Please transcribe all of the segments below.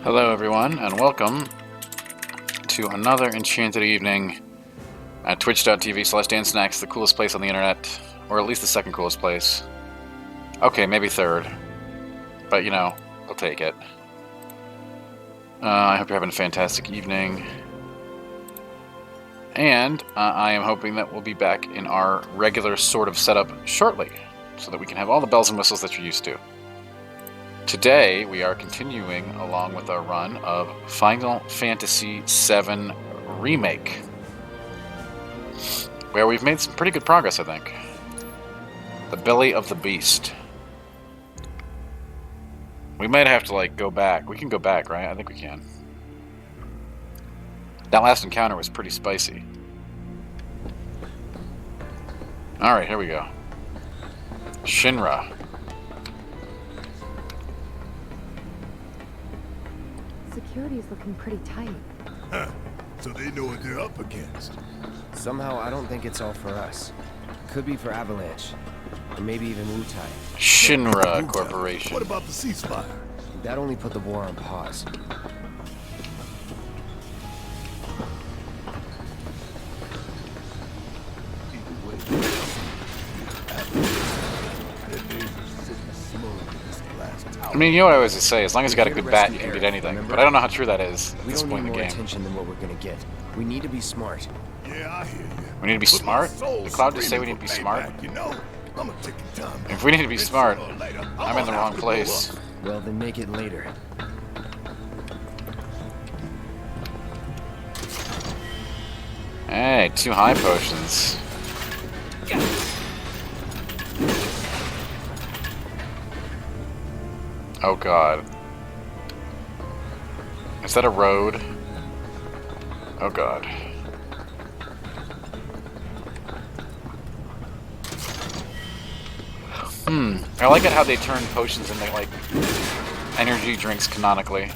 Hello everyone, and welcome to another enchanted evening at twitch.tv/DanSnacks, the coolest place on the internet, or at least the second coolest place. Okay, maybe third, but you know, I'll take it. I hope you're having a fantastic evening, and I am hoping that we'll be back in our regular sort of setup shortly, so that we can have all the bells and whistles that you're used to. Today, we are continuing along with our run of Final Fantasy VII Remake, where we've made some pretty good progress, I think. The Belly of the Beast. We might have to, like, go back. We can go back, right? I think we can. That last encounter was pretty spicy. Alright, here we go. Shinra. Security's looking pretty tight. Huh. So they know what they're up against. Somehow, I don't think it's all for us. Could be for Avalanche. Or maybe even Wutai. Shinra Corporation. What about the ceasefire? That only put the war on pause. I mean, you know what I always say, as long as you got a good bat, you can beat anything. But I don't know how true that is at this point in the game. We don't need more attention than what we're gonna get. We need to be smart. Yeah, I hear you. We need to be smart? Did Cloud just say we need to be smart? You know, I'm taking time. If we need to be smart, I'm in the wrong place. Well, then make it later. Hey, 2 high potions. Oh god. Is that a road? Oh god. I like it how they turn potions into, like, energy drinks canonically.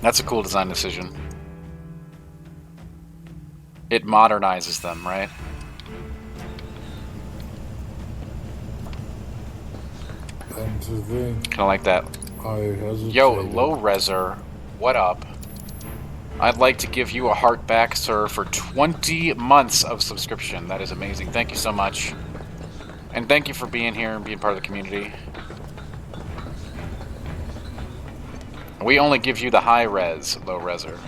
That's a cool design decision. It modernizes them, right? And to think, Kinda like that. I hesitated. Yo, Low Reser, what up? I'd like to give you a heart back, sir, for 20 months of subscription. That is amazing. Thank you so much. And thank you for being here and being part of the community. We only give you the high res, Low Reser.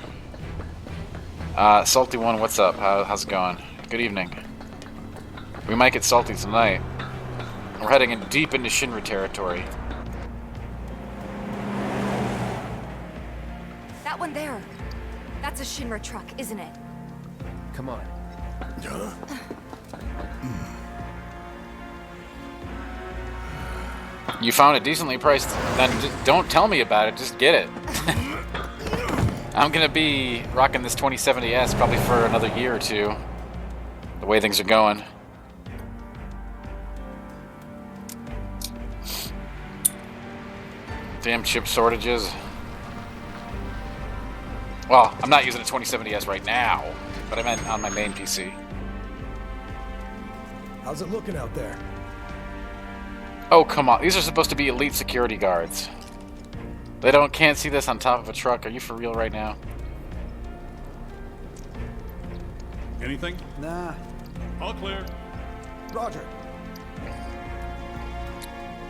Salty One, what's up? How's it going? Good evening. We might get salty tonight. We're heading in deep into Shinra territory. That one there. That's a Shinra truck, isn't it? Come on. You found it decently priced, then don't tell me about it, just get it. I'm gonna be rocking this 2070S probably for another year or two, the way things are going. Damn chip shortages. Well, I'm not using a 2070S right now, but I meant on my main PC. How's it looking out there? Oh, come on. These are supposed to be elite security guards. They can't see this on top of a truck. Are you for real right now? Anything? Nah. All clear. Roger.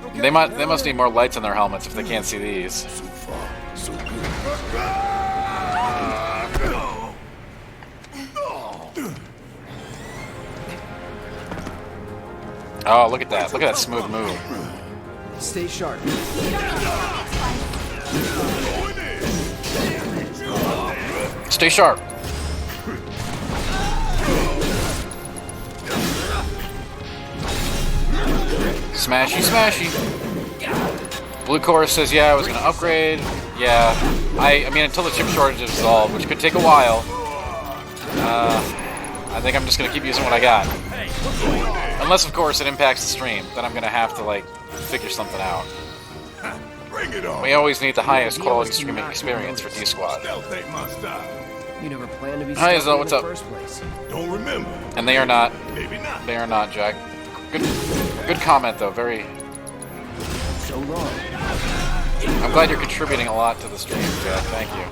Okay, They must need more lights on their helmets if they can't see these. So far, so good. Oh, look at that. Look at that smooth move. Stay sharp. Stay sharp. Smashy, smashy. Blue Chorus says, yeah, I was going to upgrade. Yeah. I mean, until the chip shortage is resolved, which could take a while. I think I'm just going to keep using what I got. Unless, of course, it impacts the stream. Then I'm going to have to, like, figure something out. Bring it on. We always need the highest quality streaming experience for D-Squad. Stealth ain't my style. You never planned to be Hi, stealthy Izzo, in what's the up? first place. Don't remember. And they are not. Maybe not. They are not, Jack. Good comment, though. Very, so long. I'm glad you're contributing a lot to the stream, Jack. Thank you.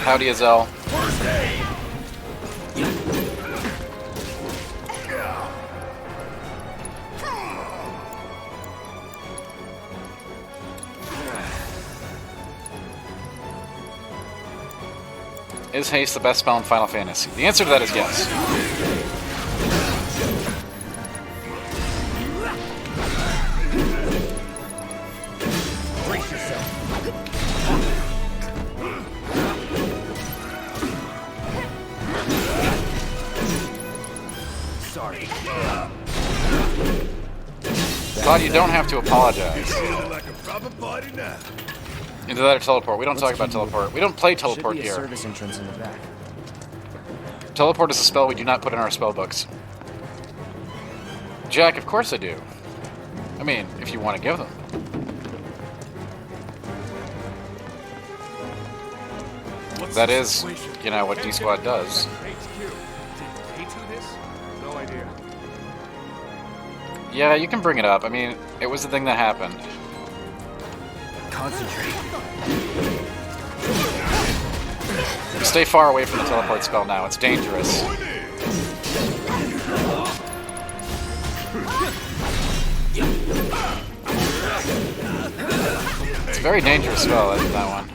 Howdy, Azell. Is haste the best spell in Final Fantasy? The answer to that is yes. Brace yourself. Sorry. Todd, you don't have to apologize. Feeling like a proper party now. Into that or teleport. We don't talk about teleport. We don't play teleport Should be a here. service entrance in the back. Teleport is a spell we do not put in our spell books. Jack, of course I do. I mean, if you want to give them. What's That the is, situation? you know, what D-Squad does. HQ. Did they do this? No idea. Yeah, you can bring it up. I mean, it was the thing that happened. Concentrate. Stay far away from the teleport spell now. It's dangerous. It's a very dangerous spell, that one.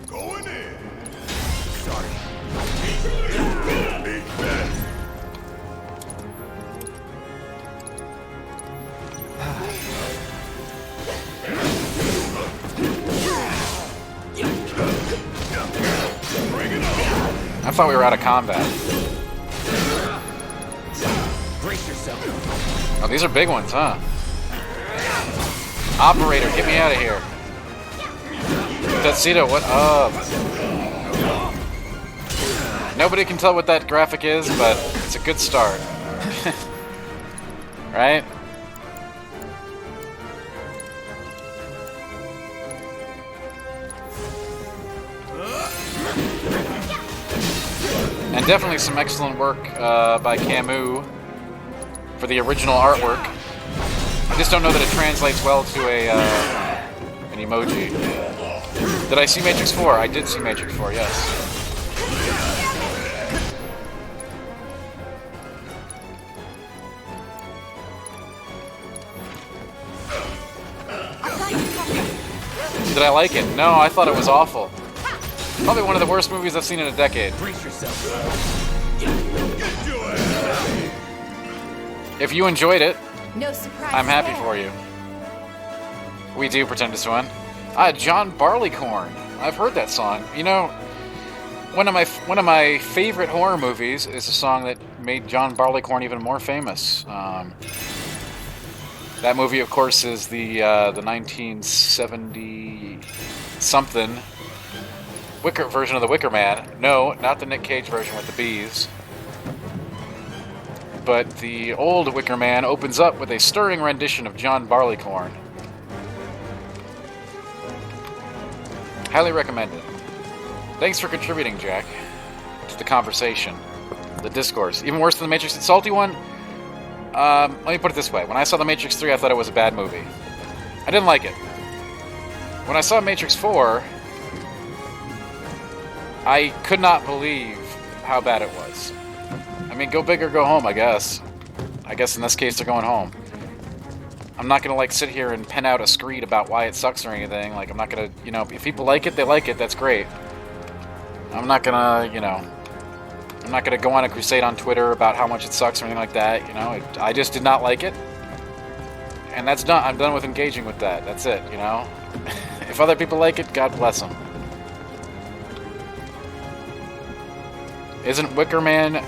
Going in. Sorry. Big man. I thought we were out of combat. Brace yourself. Oh, these are big ones, huh? Operator, get me out of here. Tuxedo, what up? Nobody can tell what that graphic is, but it's a good start. Right? And definitely some excellent work by Camus for the original artwork. I just don't know that it translates well to an emoji. Did I see Matrix 4? I did see Matrix 4, yes. Did I like it? No, I thought it was awful. Probably one of the worst movies I've seen in a decade. Brace yourself. If you enjoyed it, No surprise. I'm happy there. for you. We do pretend to win. John Barleycorn. I've heard that song. You know, one of my favorite horror movies is a song that made John Barleycorn even more famous. That movie, of course, is the 1970 something version of the Wicker Man. No, not the Nick Cage version with the bees. But the old Wicker Man opens up with a stirring rendition of John Barleycorn. Highly recommended. Thanks for contributing, Jack, to the conversation, the discourse. Even worse than the Matrix and Salty one? Let me put it this way. When I saw The Matrix 3, I thought it was a bad movie. I didn't like it. When I saw Matrix 4, I could not believe how bad it was. I mean, go big or go home, I guess. I guess in this case, they're going home. I'm not gonna, like, sit here and pen out a screed about why it sucks or anything. Like, I'm not gonna, you know, if people like it, they like it, that's great. I'm not gonna, you know, I'm not gonna go on a crusade on Twitter about how much it sucks or anything like that, you know. I just did not like it. And that's done. I'm done with engaging with that. That's it, you know. If other people like it, God bless them. Isn't Wicker Man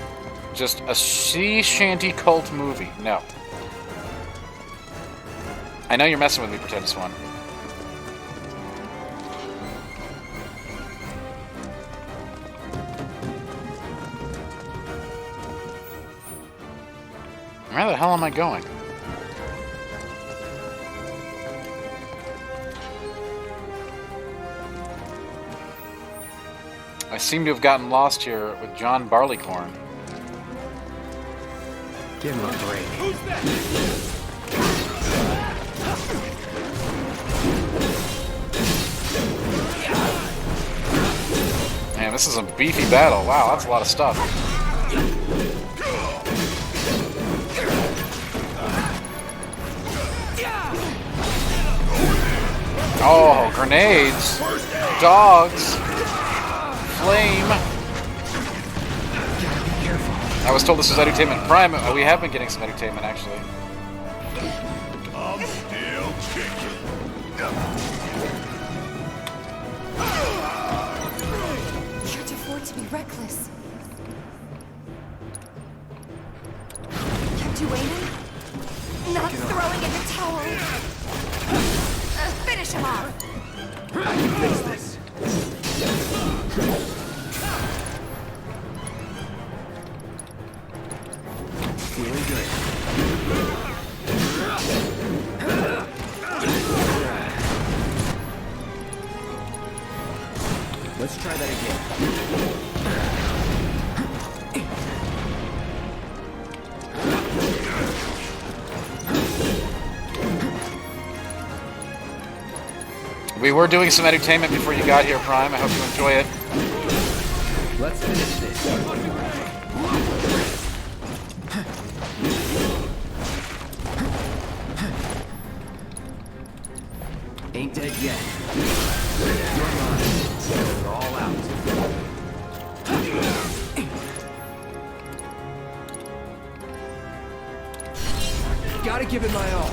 just a sea shanty cult movie? No. I know you're messing with me, Pretend Swan. Where the hell am I going? I seem to have gotten lost here with John Barleycorn. Give me a break. Damn, this is a beefy battle. Wow, that's a lot of stuff. Oh, grenades. Dogs. Flame. I was told this was edutainment. Prime, we have been getting some edutainment, actually. I'm still kicking. Can't afford to be reckless. Kept you waiting? Not throwing in the towel. Finish him off. I can fix this. Feeling good. Let's try that again. We were doing some edutainment before you got here, Prime. I hope you enjoy it. Let's finish this. Ain't dead yet. You're mine. Going all out. Gotta give it my all.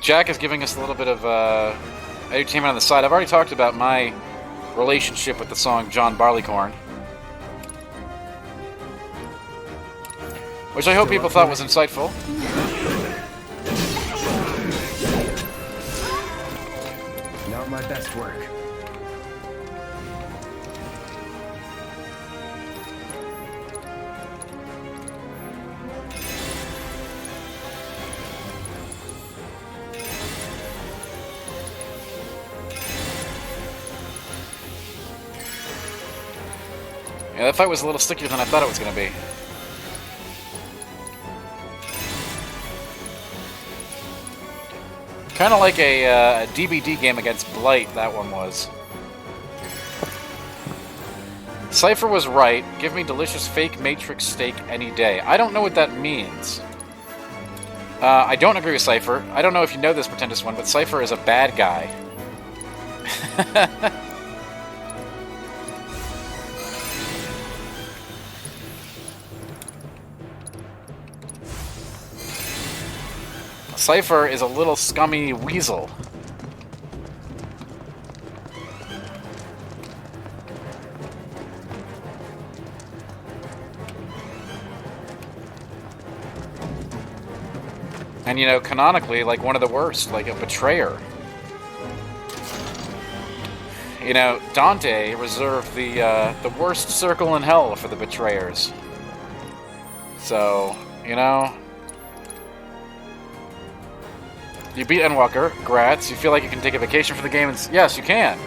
Jack is giving us a little bit of edutainment on the side. I've already talked about my relationship with the song John Barleycorn, which I hope people thought was insightful. Not my best work. Yeah, that fight was a little stickier than I thought it was going to be. Kind of like a DBD game against Blight, that one was. Cypher was right. Give me delicious fake Matrix steak any day. I don't know what that means. I don't agree with Cypher. I don't know if you know this, Pretentious One, but Cypher is a bad guy. Cypher is a little scummy weasel. And, you know, canonically, like one of the worst, like a betrayer. You know, Dante reserved the worst circle in hell for the betrayers. So, you know... You beat Endwalker, grats. You feel like you can take a vacation for the game, and yes, you can.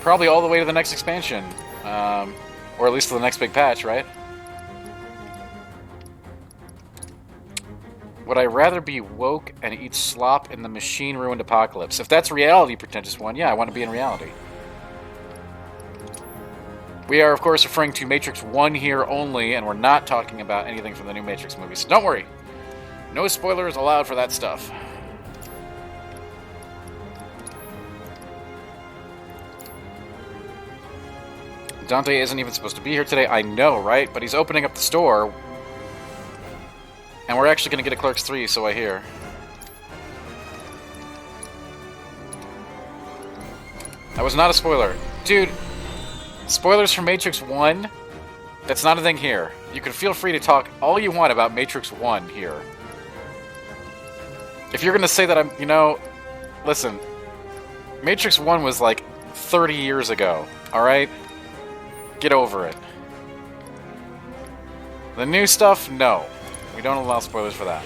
Probably all the way to the next expansion. Or at least to the next big patch, right? Would I rather be woke and eat slop in the machine-ruined apocalypse? If that's reality, Pretentious One, yeah, I want to be in reality. We are, of course, referring to Matrix 1 here only, and we're not talking about anything from the new Matrix movies. So don't worry. No spoilers allowed for that stuff. Dante isn't even supposed to be here today. I know, right? But he's opening up the store. And we're actually going to get a Clerks 3, so I hear. That was not a spoiler. Dude, spoilers for Matrix 1? That's not a thing here. You can feel free to talk all you want about Matrix 1 here. If you're going to say that I'm, you know... Listen. Matrix 1 was like 30 years ago, alright? Get over it. The new stuff, no. We don't allow spoilers for that.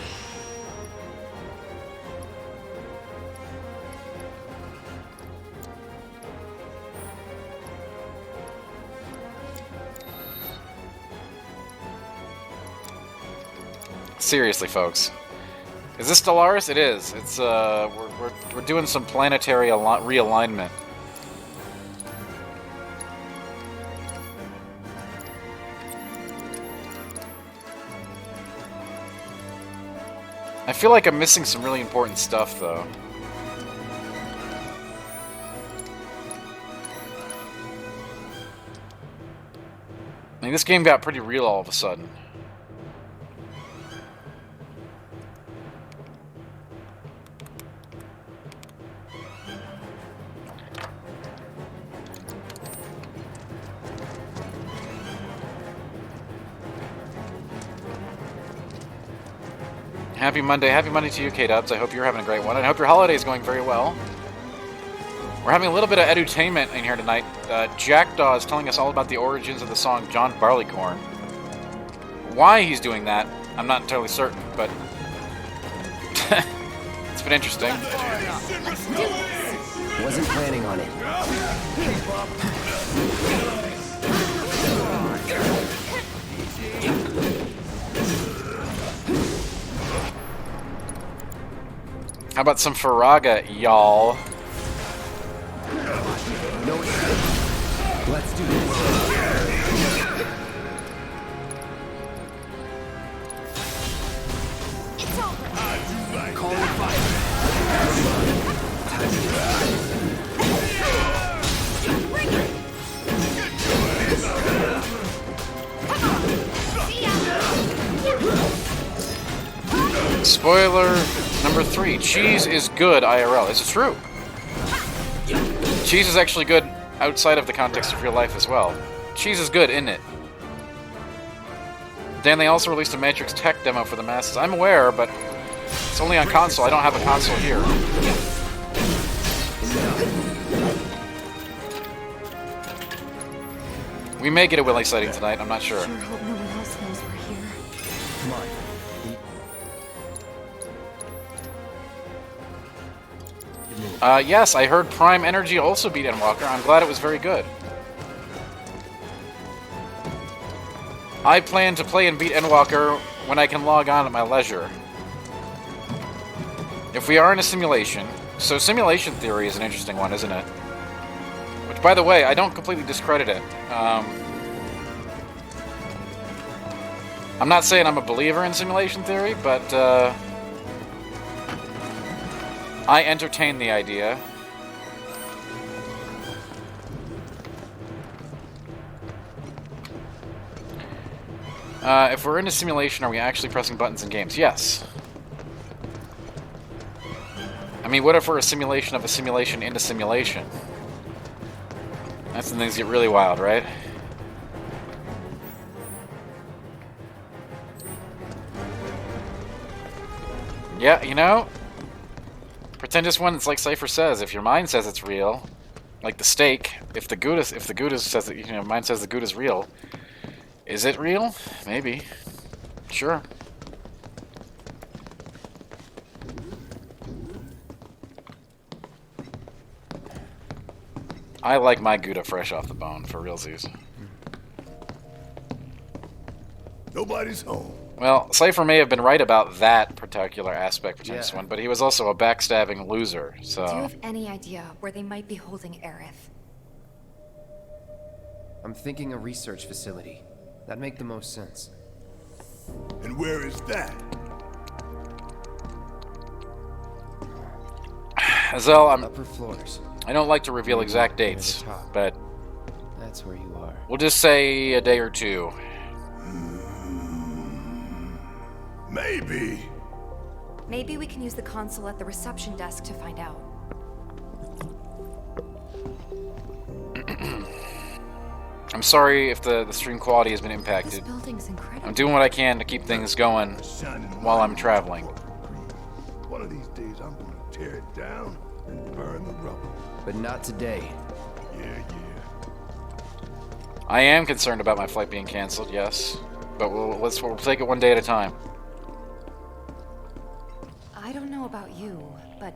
Seriously, folks. Is this Stellaris? It is. It's we're doing some planetary realignment. I feel like I'm missing some really important stuff, though. I mean, this game got pretty real all of a sudden. Happy Monday to you, K-Dubs. I hope you're having a great one, and I hope your holiday is going very well. We're having a little bit of edutainment in here tonight. Jackdaw is telling us all about the origins of the song John Barleycorn. Why he's doing that, I'm not entirely certain, but it's been interesting. Wasn't planning on it. How about some Faraga, y'all? No, let's do this. It's over. Call it fire. Bring it. Come on. See ya. Spoiler number 3. Cheese is good IRL. This is true. Cheese is actually good outside of the context of real life as well. Cheese is good, isn't it? Dan, they also released a Matrix Tech demo for the masses. I'm aware, but it's only on console. I don't have a console here. We may get a Willy sighting tonight, I'm not sure. Sure hope no one else knows we're here. Come on. Yes, I heard Prime Energy also beat Endwalker. I'm glad it was very good. I plan to play and beat Endwalker when I can log on at my leisure. If we are in a simulation... So simulation theory is an interesting one, isn't it? Which, by the way, I don't completely discredit it. I'm not saying I'm a believer in simulation theory, but... I entertain the idea. If we're in a simulation, are we actually pressing buttons in games? Yes. I mean, what if we're a simulation of a simulation into simulation? That's when things get really wild, right? Yeah, you know... Pretend this one, it's like Cypher says, if your mind says it's real, like the steak, if the Gouda says that, you know, mind says the Gouda is real, is it real? Maybe. Sure. I like my Gouda fresh off the bone, for realsies. Nobody's home. Well, Cypher may have been right about that particular aspect of this Yeah. one, but he was also a backstabbing loser, so... Do you have any idea where they might be holding Aerith? I'm thinking a research facility. That'd make the most sense. And where is that? Azel, Upper floors. I don't like to reveal exact dates, top. but That's where you are. we'll just say a day or two. Maybe. Maybe we can use the console at the reception desk to find out. I'm sorry if the stream quality has been This impacted. building's incredible. I'm doing what I can to keep things going Shining while light I'm traveling. One of these days, I'm gonna tear it down and burn the rubble. But not today. Yeah. I am concerned about my flight being canceled, yes, but we'll take it one day at a time. I don't know about you, but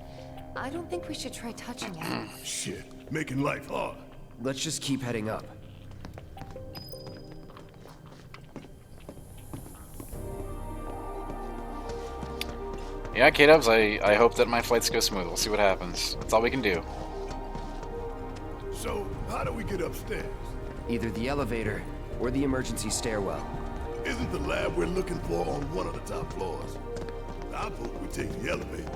I don't think we should try touching it. Shit, making life hard. Let's just keep heading up. Yeah, K-Dubs, I hope that my flights go smooth. We'll see what happens. That's all we can do. So, how do we get upstairs? Either the elevator or the emergency stairwell. Isn't the lab we're looking for on one of the top floors? I vote we take the elevator.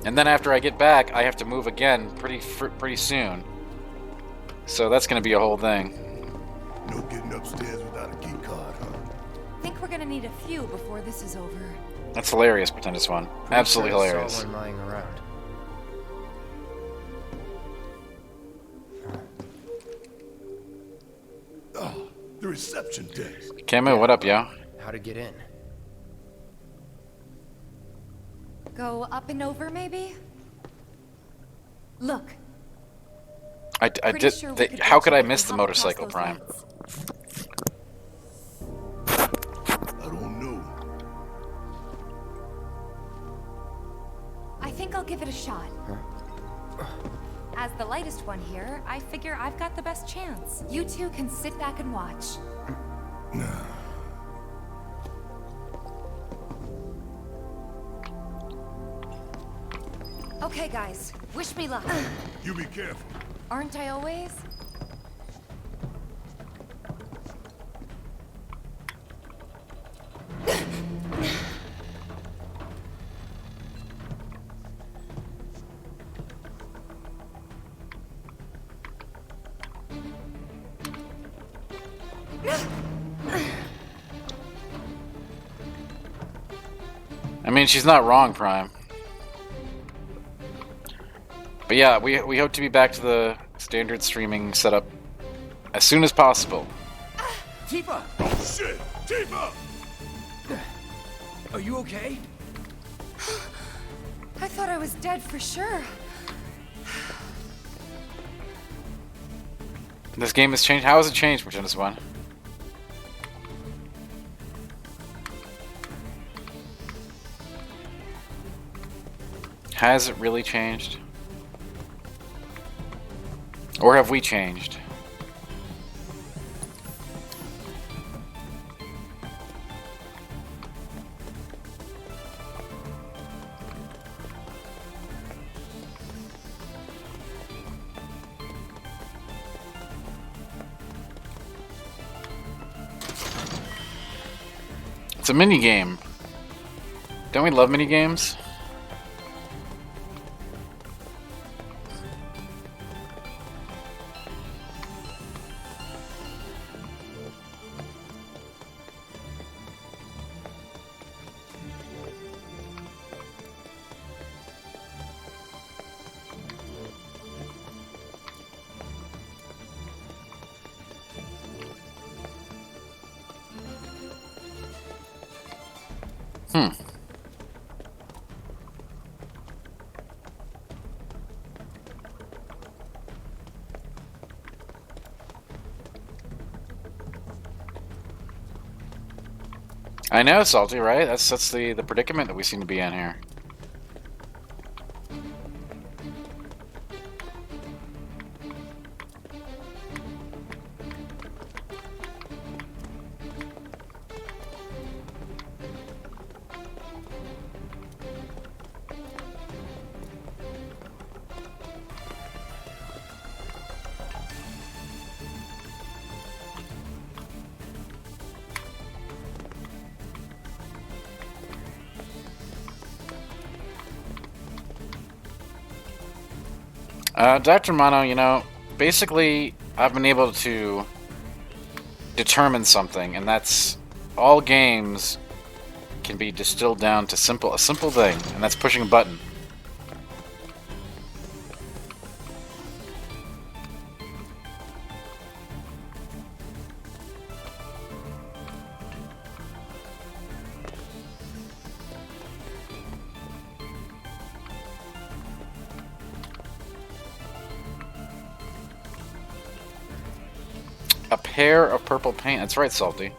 And then after I get back, I have to move again pretty soon. So that's going to be a whole thing. No getting upstairs without a key card, huh? Think we're gonna need a few before this is over. That's hilarious, Pretendus One. Absolutely Pretty sure I hilarious. saw one lying around. Oh, the reception desk. Camu, what up, yo? How to get in? Go up and over, maybe? Look. I Pretty did. sure we How get could you I if we miss the hop across motorcycle, those Prime? lights. I don't know. I think I'll give it a shot. As the lightest one here, I figure I've got the best chance. You two can sit back and watch. Okay, guys. Wish me luck. You be careful. Aren't I always? I mean, she's not wrong, Prime. But yeah, we hope to be back to the standard streaming setup as soon as possible. Tifa! Oh shit! Tifa! Are you okay? I thought I was dead for sure. This game has changed. How has it changed, Pretendus One? Has it really changed? Or have we changed? It's a mini game. Don't we love mini games? I know, Salty, right? That's the predicament that we seem to be in here. Dr. Mono, you know, basically, I've been able to determine something, and that's all games can be distilled down to a simple thing, and that's pushing a button. A pair of purple paint. That's right, Salty.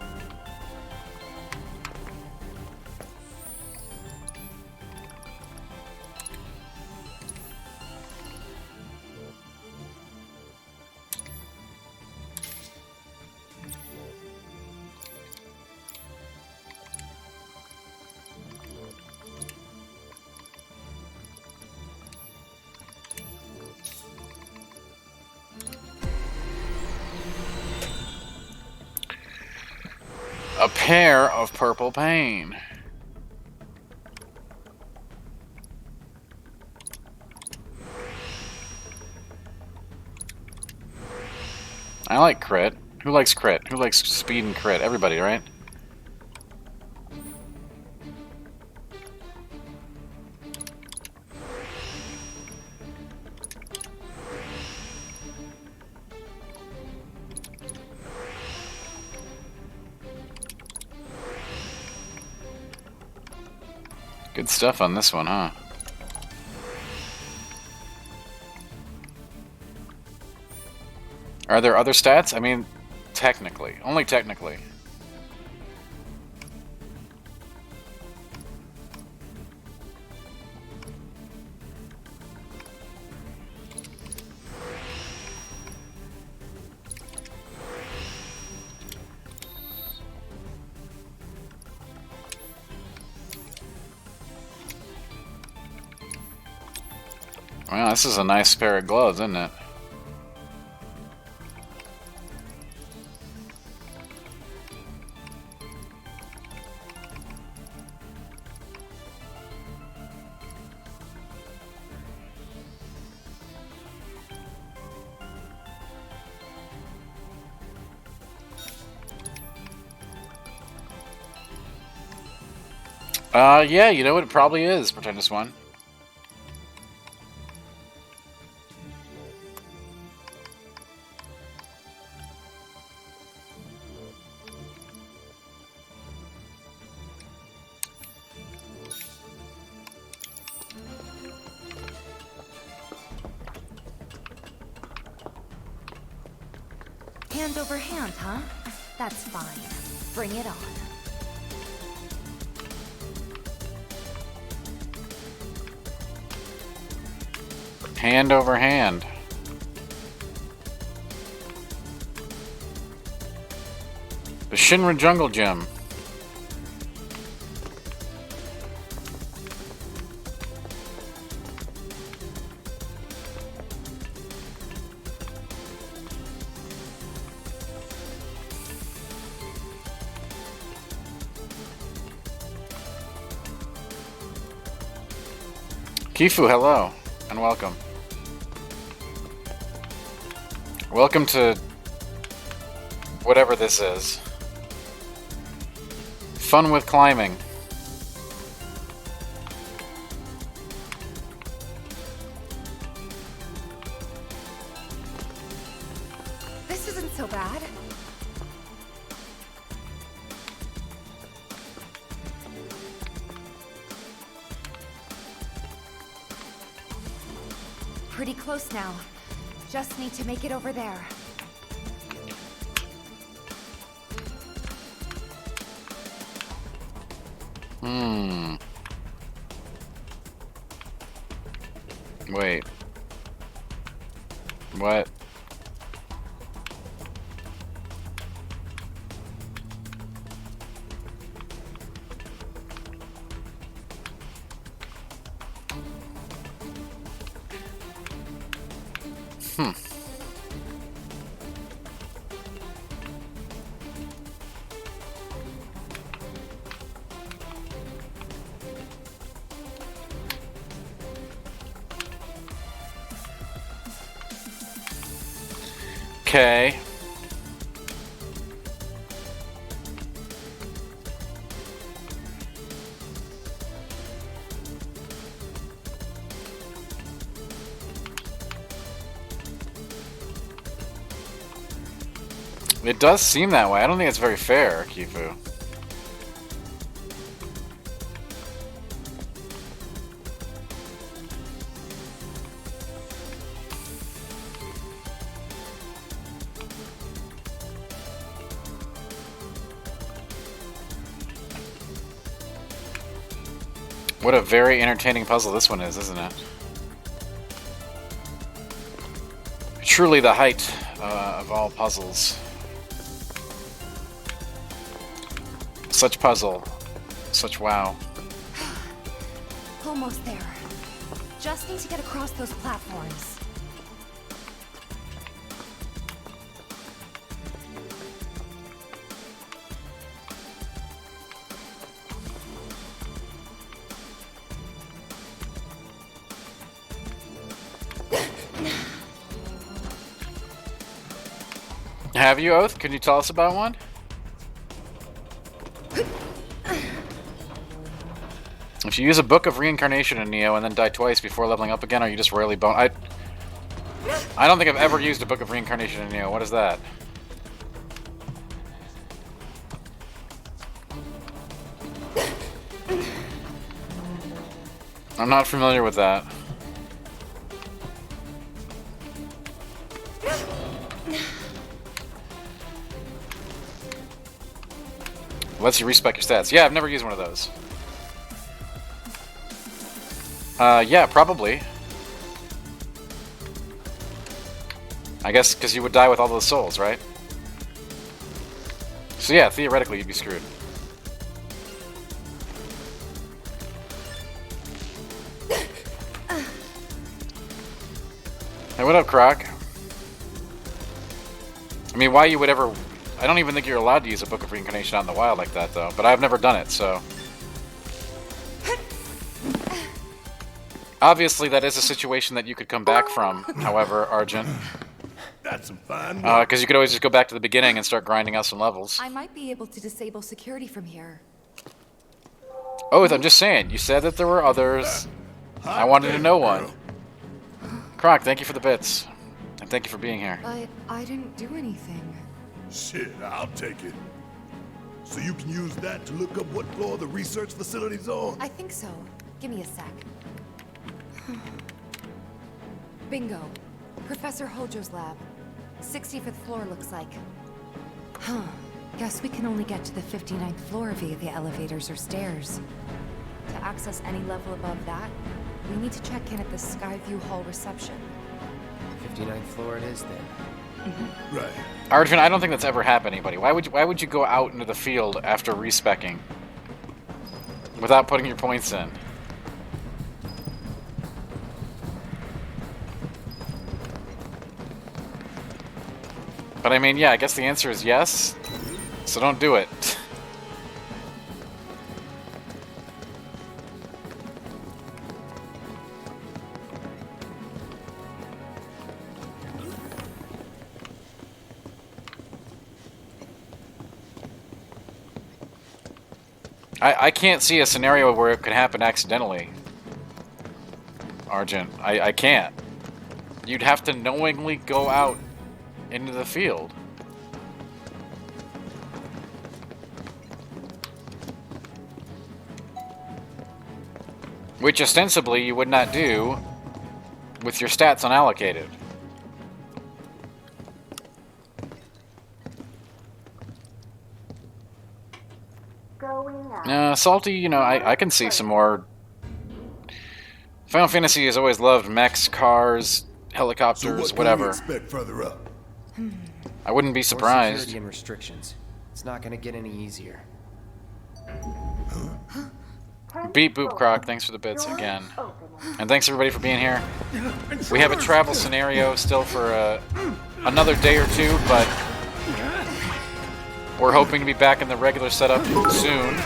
A pair of purple pain. I like crit. Who likes crit? Who likes speed and crit? Everybody, right? Good stuff on this one, huh? Are there other stats? I mean, technically. Only technically. Wow, this is a nice pair of gloves, isn't it? Yeah, you know what? It probably is, Pretendus 1. Hand over hand, huh? That's fine. Bring it on. Hand over hand. The Shinra Jungle Gym. Kifu, hello, and welcome. Welcome to whatever this is. Fun with climbing. This isn't so bad. Pretty close now. Just need to make it over there. Wait. What? Okay. It does seem that way. I don't think it's very fair, Kifu. What a very entertaining puzzle this one is, isn't it? Truly the height of all puzzles. Such puzzle. Such wow. Almost there. Just need to get across those platforms. Have you, Oath? Can you tell us about one? If you use a Book of Reincarnation in Neo and then die twice before leveling up again, are you just royally boned? I don't think I've ever used a Book of Reincarnation in Neo. What is that? I'm not familiar with that. Lets you respec your stats. Yeah, I've never used one of those. Yeah, probably. I guess because you would die with all those souls, right? So yeah, theoretically you'd be screwed. Hey, what up, Croc? I mean, why you would ever... I don't even think you're allowed to use a Book of Reincarnation out in the wild like that, though. But I've never done it, so... Obviously, that is a situation that you could come back from, however, Argent. That's some fine work. Because you could always just go back to the beginning and start grinding out some levels. I might be able to disable security from here. Oh, I'm just saying. You said that there were others. I wanted to know one. Croc, thank you for the bits. And thank you for being here. But I didn't do anything. Shit, I'll take it. So you can use that to look up what floor the research facility's on? I think so. Give me a sec. Bingo. Professor Hojo's lab. 65th floor looks like. Huh. Guess we can only get to the 59th floor via the elevators or stairs. To access any level above that, we need to check in at the Skyview Hall reception. 59th floor it is then. Right. Arjun, I don't think that's ever happened to anybody. Why would you go out into the field after respecking without putting your points in? But I mean, yeah, I guess the answer is yes. So don't do it. I can't see a scenario where it could happen accidentally, Argent. I can't. You'd have to knowingly go out into the field. Which ostensibly you would not do with your stats unallocated. Salty, you know, I can see some more. Final Fantasy has always loved mechs, cars, helicopters, So what whatever. can we expect further up? I wouldn't be More surprised. security and restrictions. It's not gonna get any easier. Beat Boop Croc, thanks for the bits again. And thanks everybody for being here. We have a travel scenario still for another day or two, but we're hoping to be back in the regular setup soon.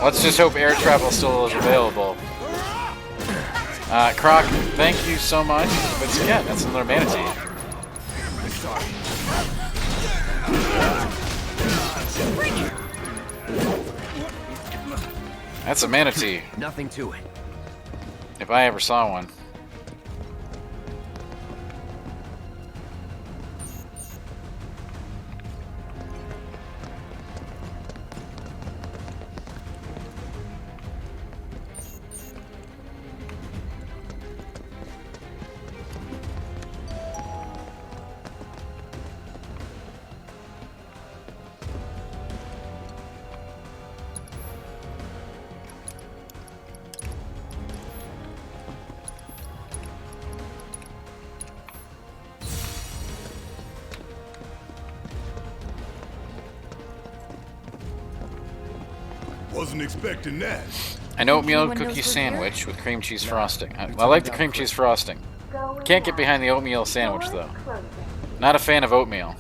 Let's just hope air travel still is available. Croc, thank you so much. But again, that's another manatee. That's a manatee, Nothing to it. if I ever saw one. Wasn't expecting that. An oatmeal Anyone knows cookie we're sandwich with cream cheese frosting. I like the cream cheese frosting. Can't get behind the oatmeal sandwich, though. Not a fan of oatmeal.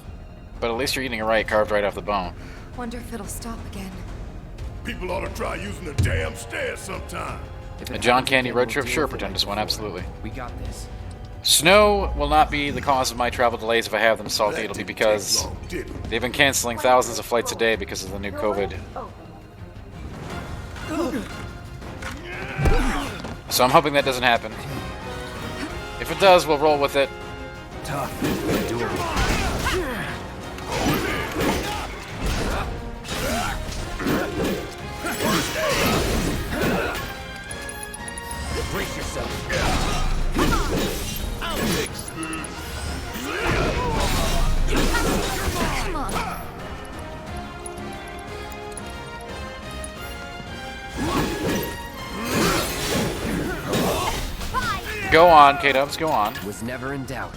But at least you're eating it right, carved right off the bone. Wonder if it'll stop again. People ought to try using the damn stairs sometime. If A it John happens Candy again, road we'll trip? deal Sure, with it pretend like just one, before. absolutely. We got this. Snow will not be the cause of my travel delays if I have them salty. That It'll be didn't because take long, did it? they've been canceling thousands of flights a day because of the new COVID. So I'm hoping that doesn't happen. If it does, we'll roll with it. Tough, but doable. Brace yourself. I'll fix this. Come on. Go on, K-Dubs, go on. Was never in doubt.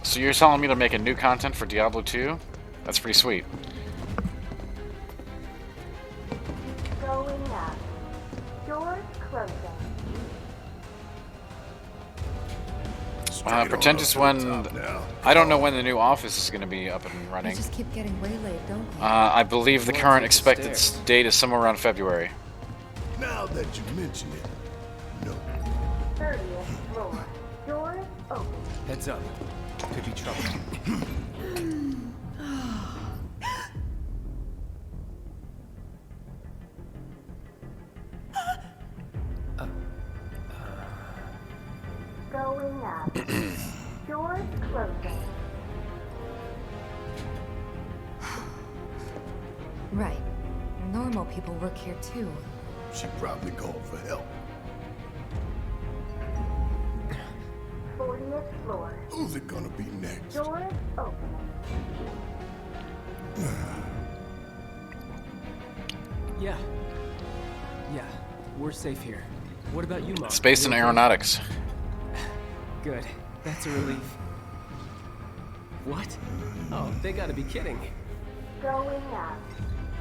So you're telling me to make a new content for Diablo 2? That's pretty sweet. Going up. Doors closing. Pretend it's when... I don't know when the new office is going to be up and We running. just keep getting waylaid, don't we? I believe the We'll current take the expected stairs. date is somewhere around February. Now that you mention it, no. 30th floor. Doors open. Heads up. Could be trouble. Going up. Doors closing. Right. Normal people work here too. She probably called for help. 40th floor. Who's it gonna be next? Doors open. Yeah. Yeah, we're safe here. What about you, Mom? Space and You okay? aeronautics. Good. That's a relief. What? Oh, they gotta be kidding. Going up.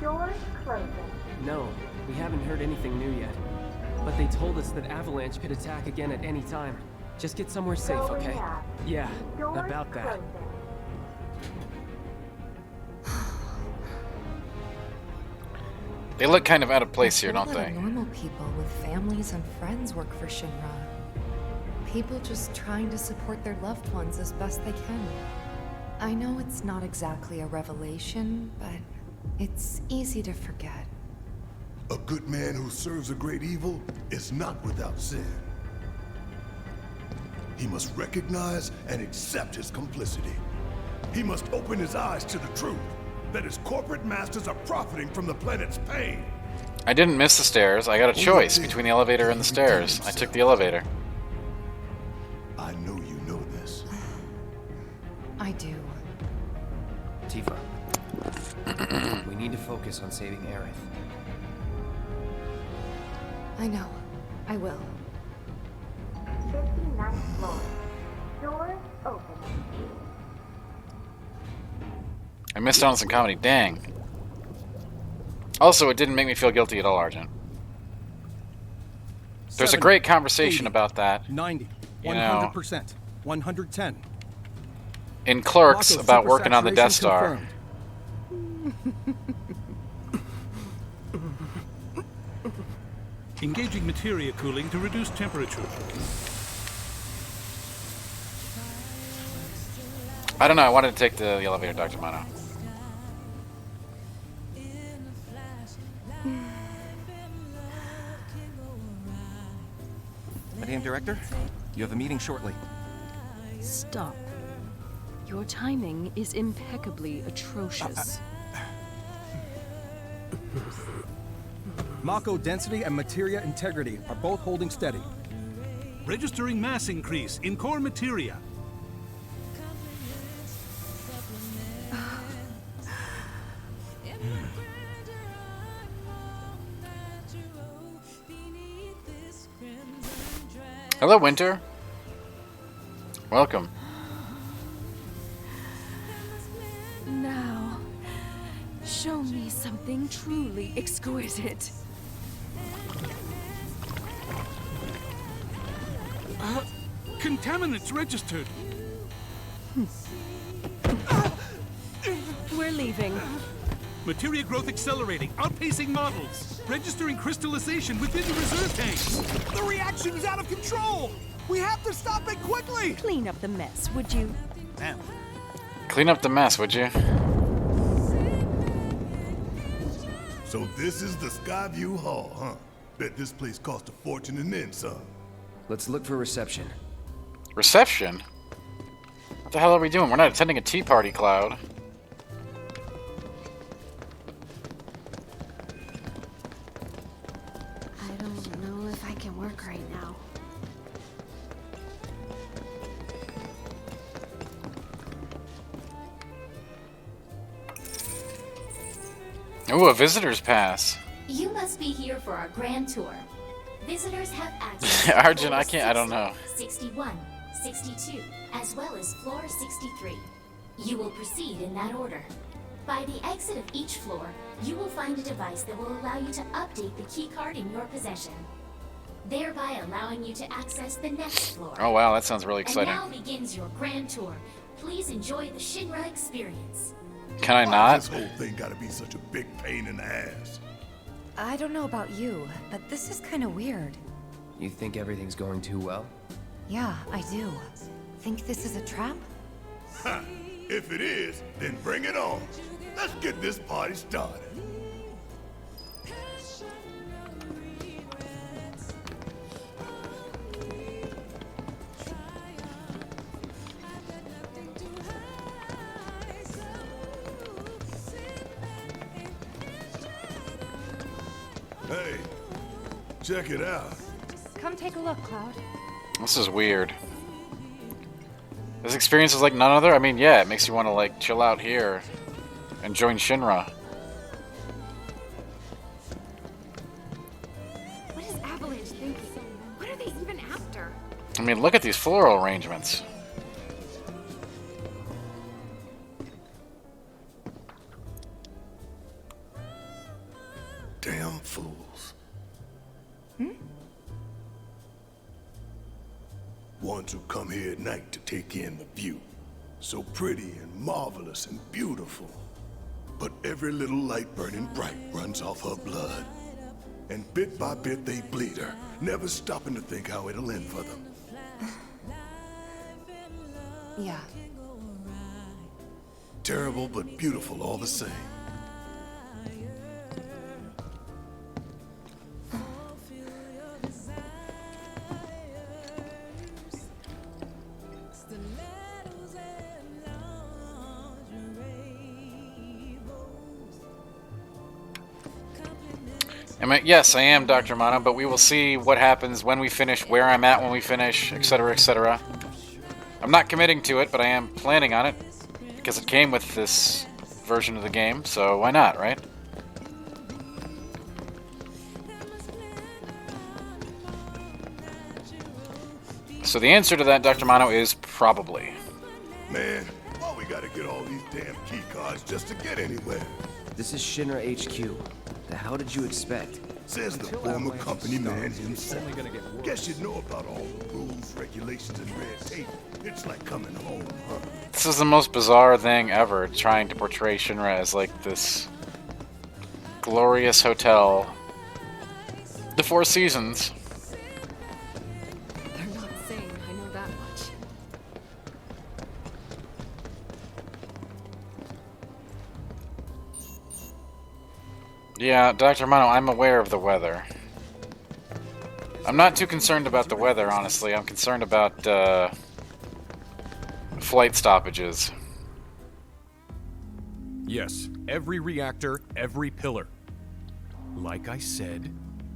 Doors closing. No, we haven't heard anything new yet. But they told us that Avalanche could attack again at any time. Just get somewhere safe, Going okay? up. Yeah, Doors about that. closing. They look kind of out of place here, A whole don't lot they? of normal people with families and friends work for Shinra. People just trying to support their loved ones as best they can. I know it's not exactly a revelation, but it's easy to forget. A good man who serves a great evil is not without sin. He must recognize and accept his complicity. He must open his eyes to the truth that his corporate masters are profiting from the planet's pain. I didn't miss the stairs. I got a choice between the elevator and the stairs. I took the elevator. I know you know this. I do. Tifa. We need to focus on saving Aerith. I know. I will. 59th floor. Doors open. I missed out on some comedy. Dang. Also, it didn't make me feel guilty at all, Argent. There's a 70, great conversation 80, about that 90, You know. 100%, 110. in Clerks Mako about working on the supersaturation Death Star. confirmed. Engaging materia cooling to reduce temperature. I don't know. I wanted to take the elevator, Dr. Mono. Madam Director, you have a meeting shortly. Stop. Your timing is impeccably atrocious. Mako density and materia integrity are both holding steady. Registering mass increase in core materia. Hello, Winter. Welcome. Now, show me something truly exquisite. Contaminants registered. We're leaving. Materia growth accelerating, outpacing models. Registering crystallization within the reserve tanks. The reaction is out of control! We have to stop it quickly! Clean up the mess, would you? Ma'am. Clean up the mess, would you? So this is the Skyview Hall, huh? Bet this place cost a fortune and then some. Let's look for reception. Reception? What the hell are we doing? We're not attending a tea party, Cloud. I don't know if I can work right now. Ooh, a visitor's pass. You must be here for our grand tour. Visitors have access to Arjun, floor I can't, I don't know. 61, 62, as well as floor 63. You will proceed in that order. By the exit of each floor, you will find a device that will allow you to update the key card in your possession, thereby allowing you to access the next floor. Oh wow, that sounds really exciting. And now begins your grand tour. Please enjoy the Shinra experience. Can I Why not? does this whole thing gotta be such a big pain in the ass? I don't know about you, but this is kind of weird. You think everything's going too well? Yeah, I do. Think this is a trap? Ha! If it is, then bring it on. Let's get this party started. Hey, check it out. Come take a look, Cloud. This is weird. This experience is like none other? I mean, yeah, it makes you want to, like, chill out here and join Shinra. What is Avalanche thinking? What are they even after? I mean, look at these floral arrangements. Damn fools. Ones who come here at night to take in the view. So pretty and marvelous and beautiful. But every little light burning bright runs off her blood. And bit by bit they bleed her, never stopping to think how it'll end for them. Yeah. Terrible but beautiful all the same. I mean, yes, I am Dr. Mono, but we will see what happens when we finish, where I'm at when we finish, etc., etc. I'm not committing to it, but I am planning on it, because it came with this version of the game, so why not, right? So the answer to that, Dr. Mono, is probably. Man, why we gotta get all these damn key cards just to get anywhere? This is Shinra HQ. The hell did you expect? Says the former company man himself. Guess you'd know about all the rules, regulations, and red tape. It's like coming home, huh? This is the most bizarre thing ever, trying to portray Shinra as like this glorious hotel. The Four Seasons. They're not sane, I know that much. Yeah, Dr. Mono, I'm aware of the weather. I'm not too concerned about the weather, honestly. I'm concerned about, flight stoppages. Yes, every reactor, every pillar. Like I said,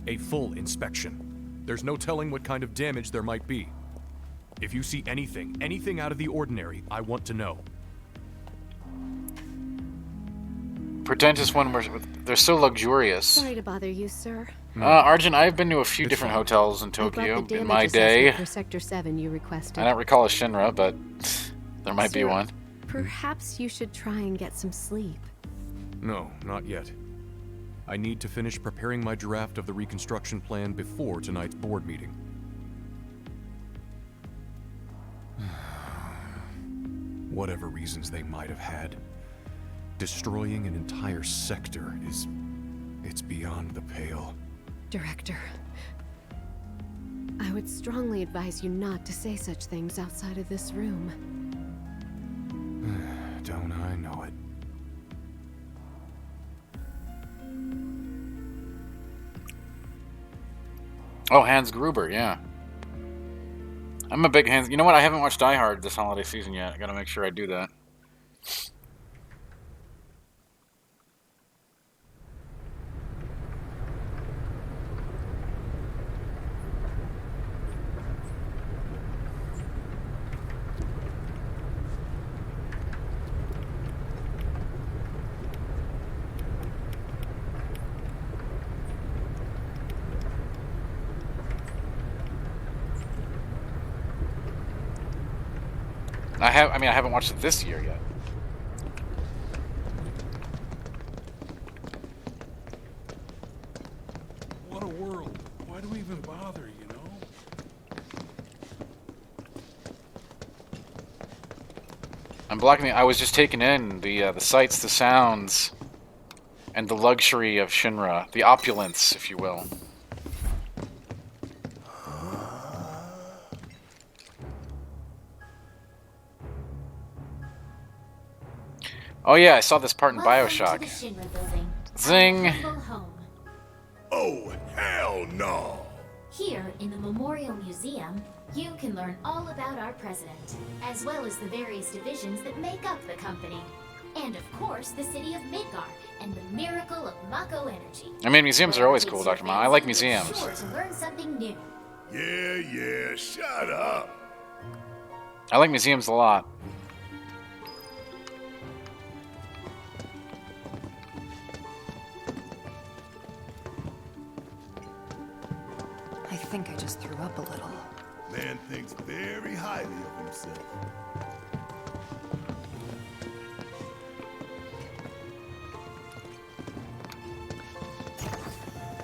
a full inspection. There's no telling what kind of damage there might be. If you see anything out of the ordinary, I want to know. Pretentious one, they're so luxurious. Sorry to bother you, sir. Arjun, I've been to a few different hotels in Tokyo in my day. For Sector 7 you requested. I don't recall a Shinra, but there might be Sir, one. Perhaps you should try and get some sleep. No, not yet. I need to finish preparing my draft of the reconstruction plan before tonight's board meeting. Whatever reasons they might have had, Destroying an entire sector is... it's beyond the pale. Director, I would strongly advise you not to say such things outside of this room. Don't I know it? Oh, Hans Gruber, yeah. I'm a big Hans... You know what? I haven't watched Die Hard this holiday season yet. I gotta make sure I do that. I haven't watched it this year yet. What a world. Why do we even bother, you know? I'm blocking the... I was just taking in the sights, the sounds, and the luxury of Shinra. The opulence, if you will. Oh yeah, I saw this part in Bioshock. Zing! Oh, hell no! Here, in the Memorial Museum, you can learn all about our president, as well as the various divisions that make up the company. And of course, the city of Midgar, and the miracle of Mako energy. I mean, museums are always cool, Dr. Ma. I like museums. Sure to learn something new. Yeah, shut up! I like museums a lot. I think I just threw up a little. Man thinks very highly of himself.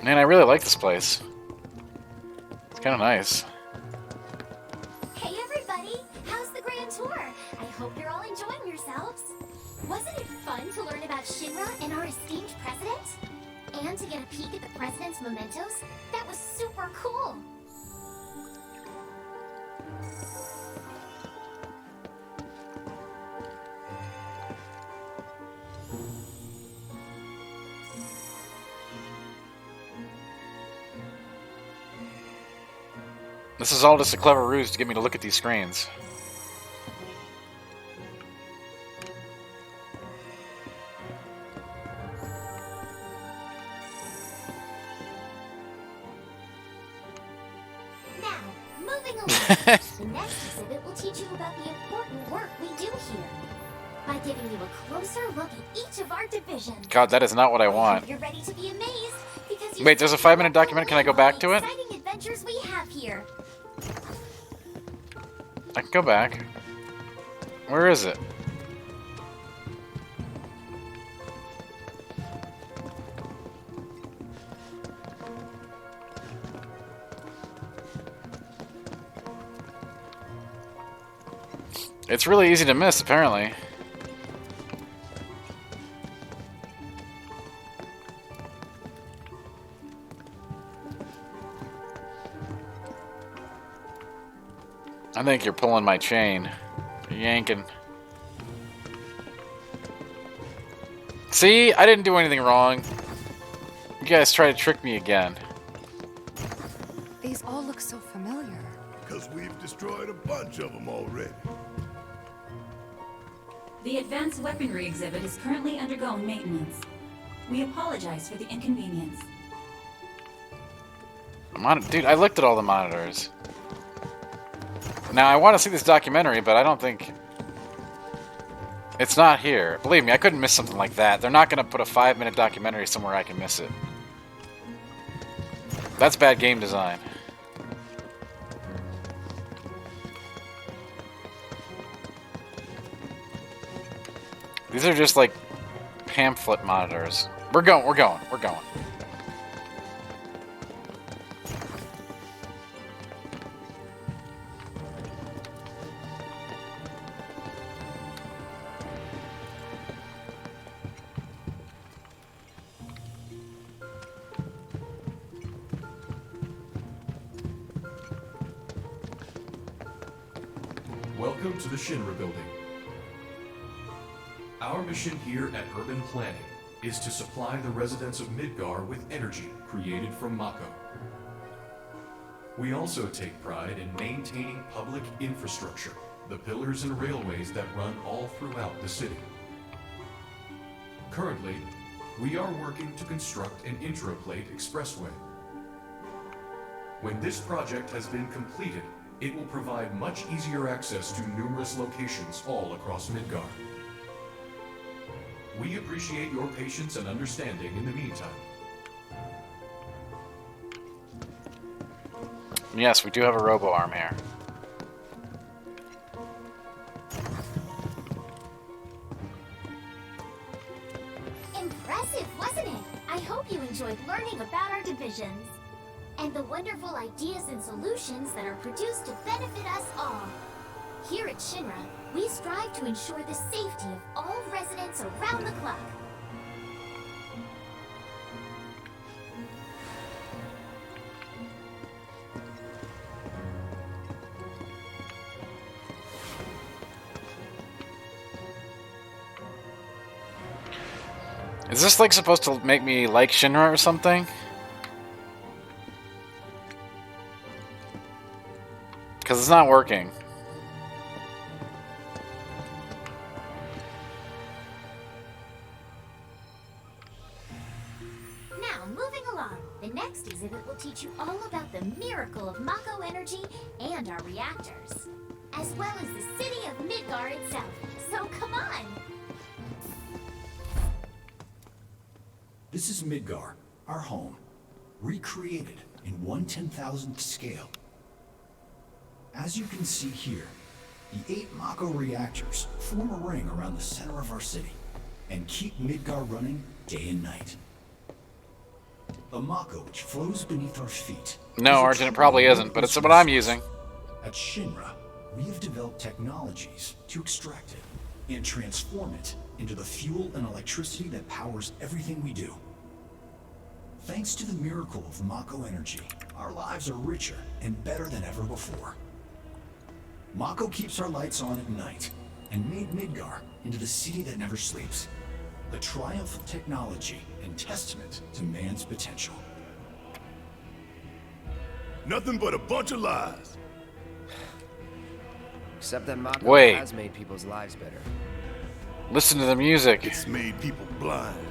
Man, I really like this place. It's kind of nice. Hey everybody, how's the grand tour? I hope you're all enjoying yourselves. Wasn't it fun to learn about Shinra and our esteemed president? And to get a peek at the president's mementos? That was super cool. This is all just a clever ruse to get me to look at these screens. Now, moving along. The next exhibit will teach you about the important work we do here. By giving you a closer look at each of our divisions. God, that is not what I want. You're ready to be amazed because you Wait, there's a 5-minute document. Can I go back to it? exciting adventures we have here. I can go back. Where is it? It's really easy to miss, apparently. I think you're pulling my chain. You're yanking. See? I didn't do anything wrong. You guys try to trick me again. These all look so familiar. Because we've destroyed a bunch of them already. The advanced weaponry exhibit is currently undergoing maintenance. We apologize for the inconvenience. Dude, I looked at all the monitors. Now, I want to see this documentary, but I don't think... It's not here. Believe me, I couldn't miss something like that. They're not going to put a 5-minute documentary somewhere I can miss it. That's bad game design. These are just like pamphlet monitors. We're going. Welcome to the Shinra building. Our mission here at Urban Planning is to supply the residents of Midgar with energy created from Mako. We also take pride in maintaining public infrastructure, the pillars and railways that run all throughout the city. Currently, we are working to construct an intraplate expressway. When this project has been completed, it will provide much easier access to numerous locations all across Midgar. We appreciate your patience and understanding in the meantime. Yes, we do have a robo-arm here. Impressive, wasn't it? I hope you enjoyed learning about our divisions and the wonderful ideas and solutions that are produced to benefit us all. Here at Shinra, we strive to ensure the safety of all residents around the clock. Is this like supposed to make me like Shinra or something? Because it's not working. Now, moving along, the next exhibit will teach you all about the miracle of Mako energy and our reactors, as well as the city of Midgar itself. So come on! This is Midgar, our home, recreated in 1/10,000th scale. As you can see here, the 8 Mako reactors form a ring around the center of our city and keep Midgar running day and night. The Mako which flows beneath our feet. No, Arjun, it probably isn't, but it's what I'm using. At Shinra, we have developed technologies to extract it and transform it into the fuel and electricity that powers everything we do. Thanks to the miracle of Mako energy, our lives are richer and better than ever before. Mako keeps our lights on at night and made Midgar into the city that never sleeps. A triumph of technology and testament to man's potential. Nothing but a bunch of lies. Except that Mako Wait. has made people's lives better. Listen to the music. It's made people blind.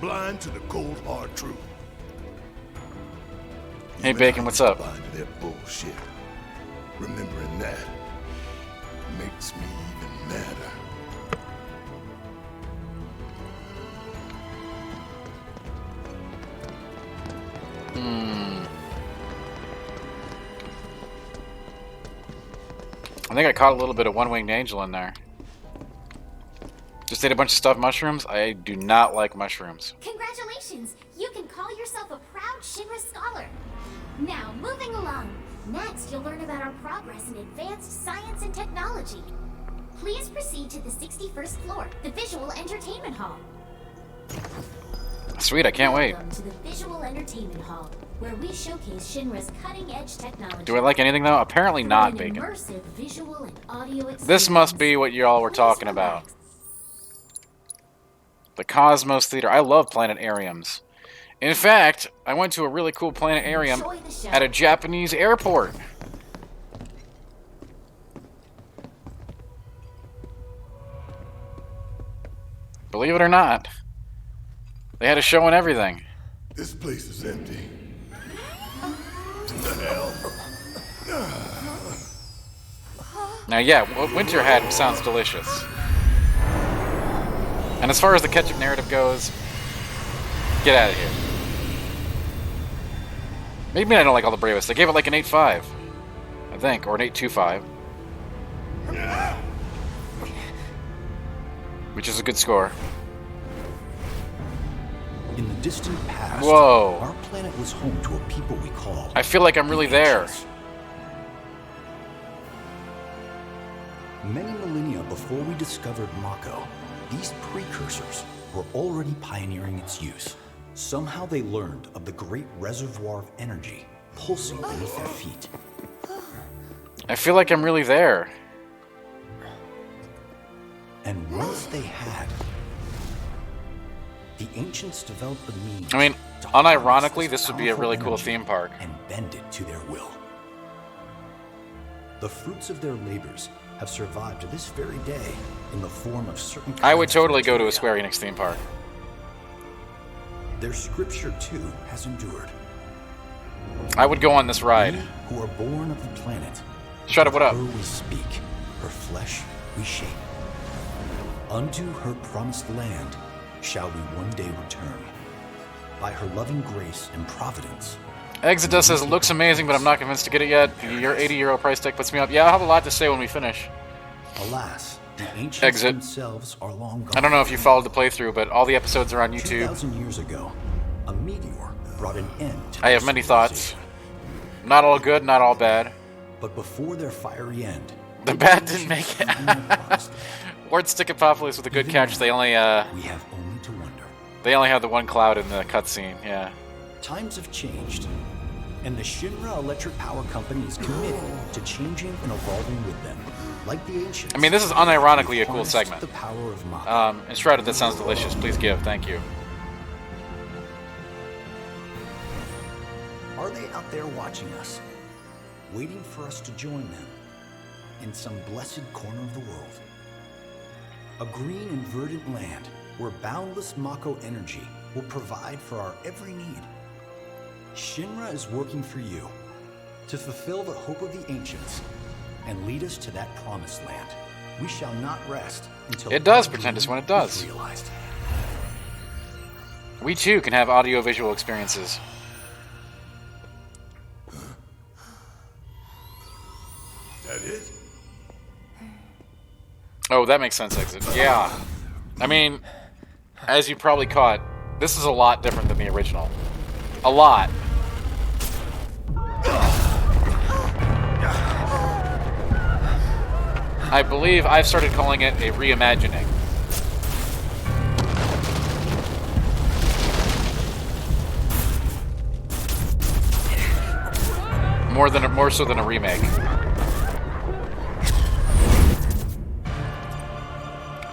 Blind to the cold, hard truth. Hey, Bacon, what's up? Blind to their bullshit. Remembering that makes me even madder. I think I caught a little bit of one-winged angel in there. Just ate a bunch of stuffed mushrooms. I do not like mushrooms. Congratulations! You can call yourself a proud Shinra scholar. Now, moving along. Next, you'll learn about our progress in advanced science and technology. Please proceed to the 61st floor, the Visual Entertainment Hall. Sweet, I can't wait. Welcome to the Visual Entertainment Hall, where we showcase Shinra's cutting-edge technology. Do I like anything though? Apparently not, An Bacon. immersive visual and audio This experience. must be what y'all were talking about. The Cosmos Theater. I love planetariums. In fact, I went to a really cool planetarium Enjoy the show. at a Japanese airport. Believe it or not, they had a show and everything. This place is empty. What the hell? Now, yeah, what Winter had sounds delicious. And as far as the ketchup narrative goes, get out of here. Maybe I don't like all the bravest. I gave it like an 8.5, I think, or an 8.25. Which is a good score. In the distant past, Whoa. our planet was home to a people we call... I feel like I'm really there. Many millennia before we discovered Mako, these precursors were already pioneering its use. Somehow they learned of the great reservoir of energy pulsing beneath their feet. I feel like I'm really there. And once they had, the ancients developed the means. I mean, unironically, this would be a really cool theme park. And bend it to their will. The fruits of their labors have survived to this very day in the form of certain. I would totally go to a Square Enix theme park. Their scripture too has endured. I would go on this ride. We who are born of the planet. Shut up, what up? Her we speak, her flesh we shape. Unto her promised land shall we one day return. By her loving grace and providence. Exodus says it looks amazing, but I'm not convinced to get it yet. Your 80-euro price tag puts me up. Yeah, I'll have a lot to say when we finish. Alas, the ancients themselves are long gone. I don't know if you followed the playthrough, but all the episodes are on YouTube. 2,000 years ago, a meteor brought an end to I have many thoughts. Not all good, not all bad. But before their fiery end, the bad didn't make it. Ward Stickopopoulos with a good catch. They only we have only to wonder. They only have the one cloud in the cutscene. Yeah. Times have changed, and the Shinra Electric Power Company is committed to changing and evolving with them, like the ancients. I mean, this is unironically a cool segment. The power of Mako. Enshrouded, that sounds delicious. Please give. Thank you. Are they out there watching us, waiting for us to join them in some blessed corner of the world? A green and verdant land where boundless Mako energy will provide for our every need. Shinra is working for you to fulfill the hope of the ancients and lead us to that promised land. We shall not rest until it does pretend it's when it does. Realized. We too can have audio-visual experiences. That it? Oh, that makes sense, Exit. Yeah. I mean, as you probably caught, this is a lot different than the original. A lot. I believe I've started calling it a reimagining. More so than a remake.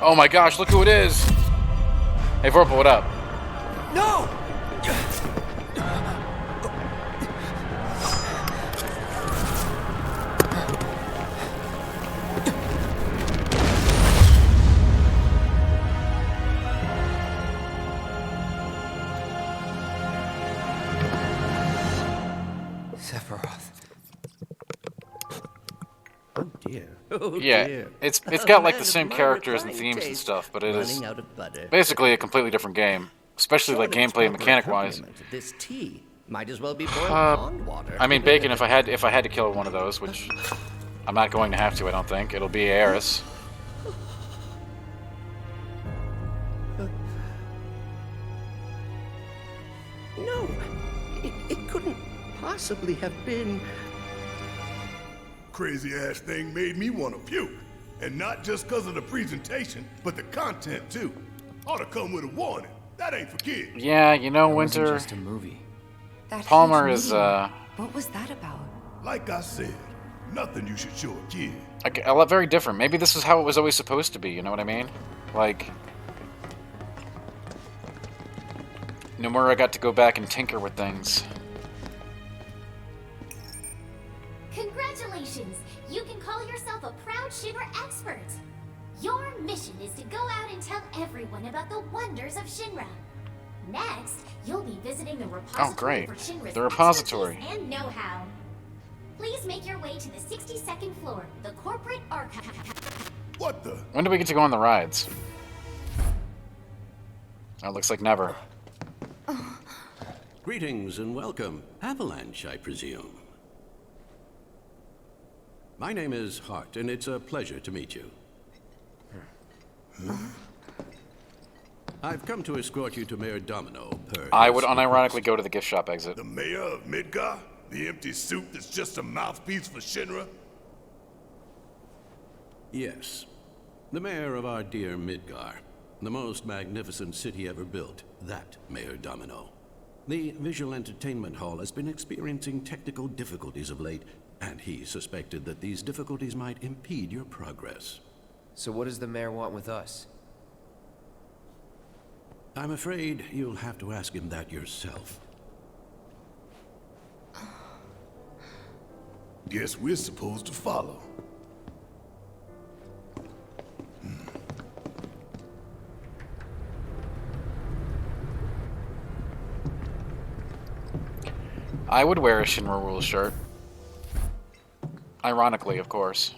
Oh my gosh, look who it is! Hey Vorpal, what up? No! Sephiroth. Oh dear. Oh yeah, dear. it's got like the same characters and themes and stuff, but it is basically a completely different game, especially like gameplay and mechanic wise. This tea might as well be boiled pond water. I mean, Bacon. If I had to kill one of those, which I'm not going to have to, I don't think it'll be Aeris. No, it couldn't possibly have been. Crazy ass thing made me want to puke. And not just because of the presentation, but the content too. Ought to come with a warning. That ain't for kids. Yeah, you know, Winter. Just a movie. Palmer is What was that about? Like I said, nothing you should show a kid. a lot very different. Maybe this is how it was always supposed to be. You know what I mean? Like, Nomura got to go back and tinker with things. Congratulations! You can call yourself a proud Shinra expert! Your mission is to go out and tell everyone about the wonders of Shinra. Next, you'll be visiting the repository for Shinra's The repository. expertise and know-how. Please make your way to the 62nd floor, the corporate archive. What the? When do we get to go on the rides? Oh, looks like never. Greetings and welcome. Avalanche, I presume. My name is Hart, and it's a pleasure to meet you. I've come to escort you to Mayor Domino, per... I would unironically go to the gift shop exit. The mayor of Midgar? The empty suit that's just a mouthpiece for Shinra? Yes. The mayor of our dear Midgar. The most magnificent city ever built. That Mayor Domino. The visual entertainment hall has been experiencing technical difficulties of late, and he suspected that these difficulties might impede your progress. So what does the mayor want with us? I'm afraid you'll have to ask him that yourself. Guess we're supposed to follow. I would wear a Shinra Rules shirt. Ironically, of course.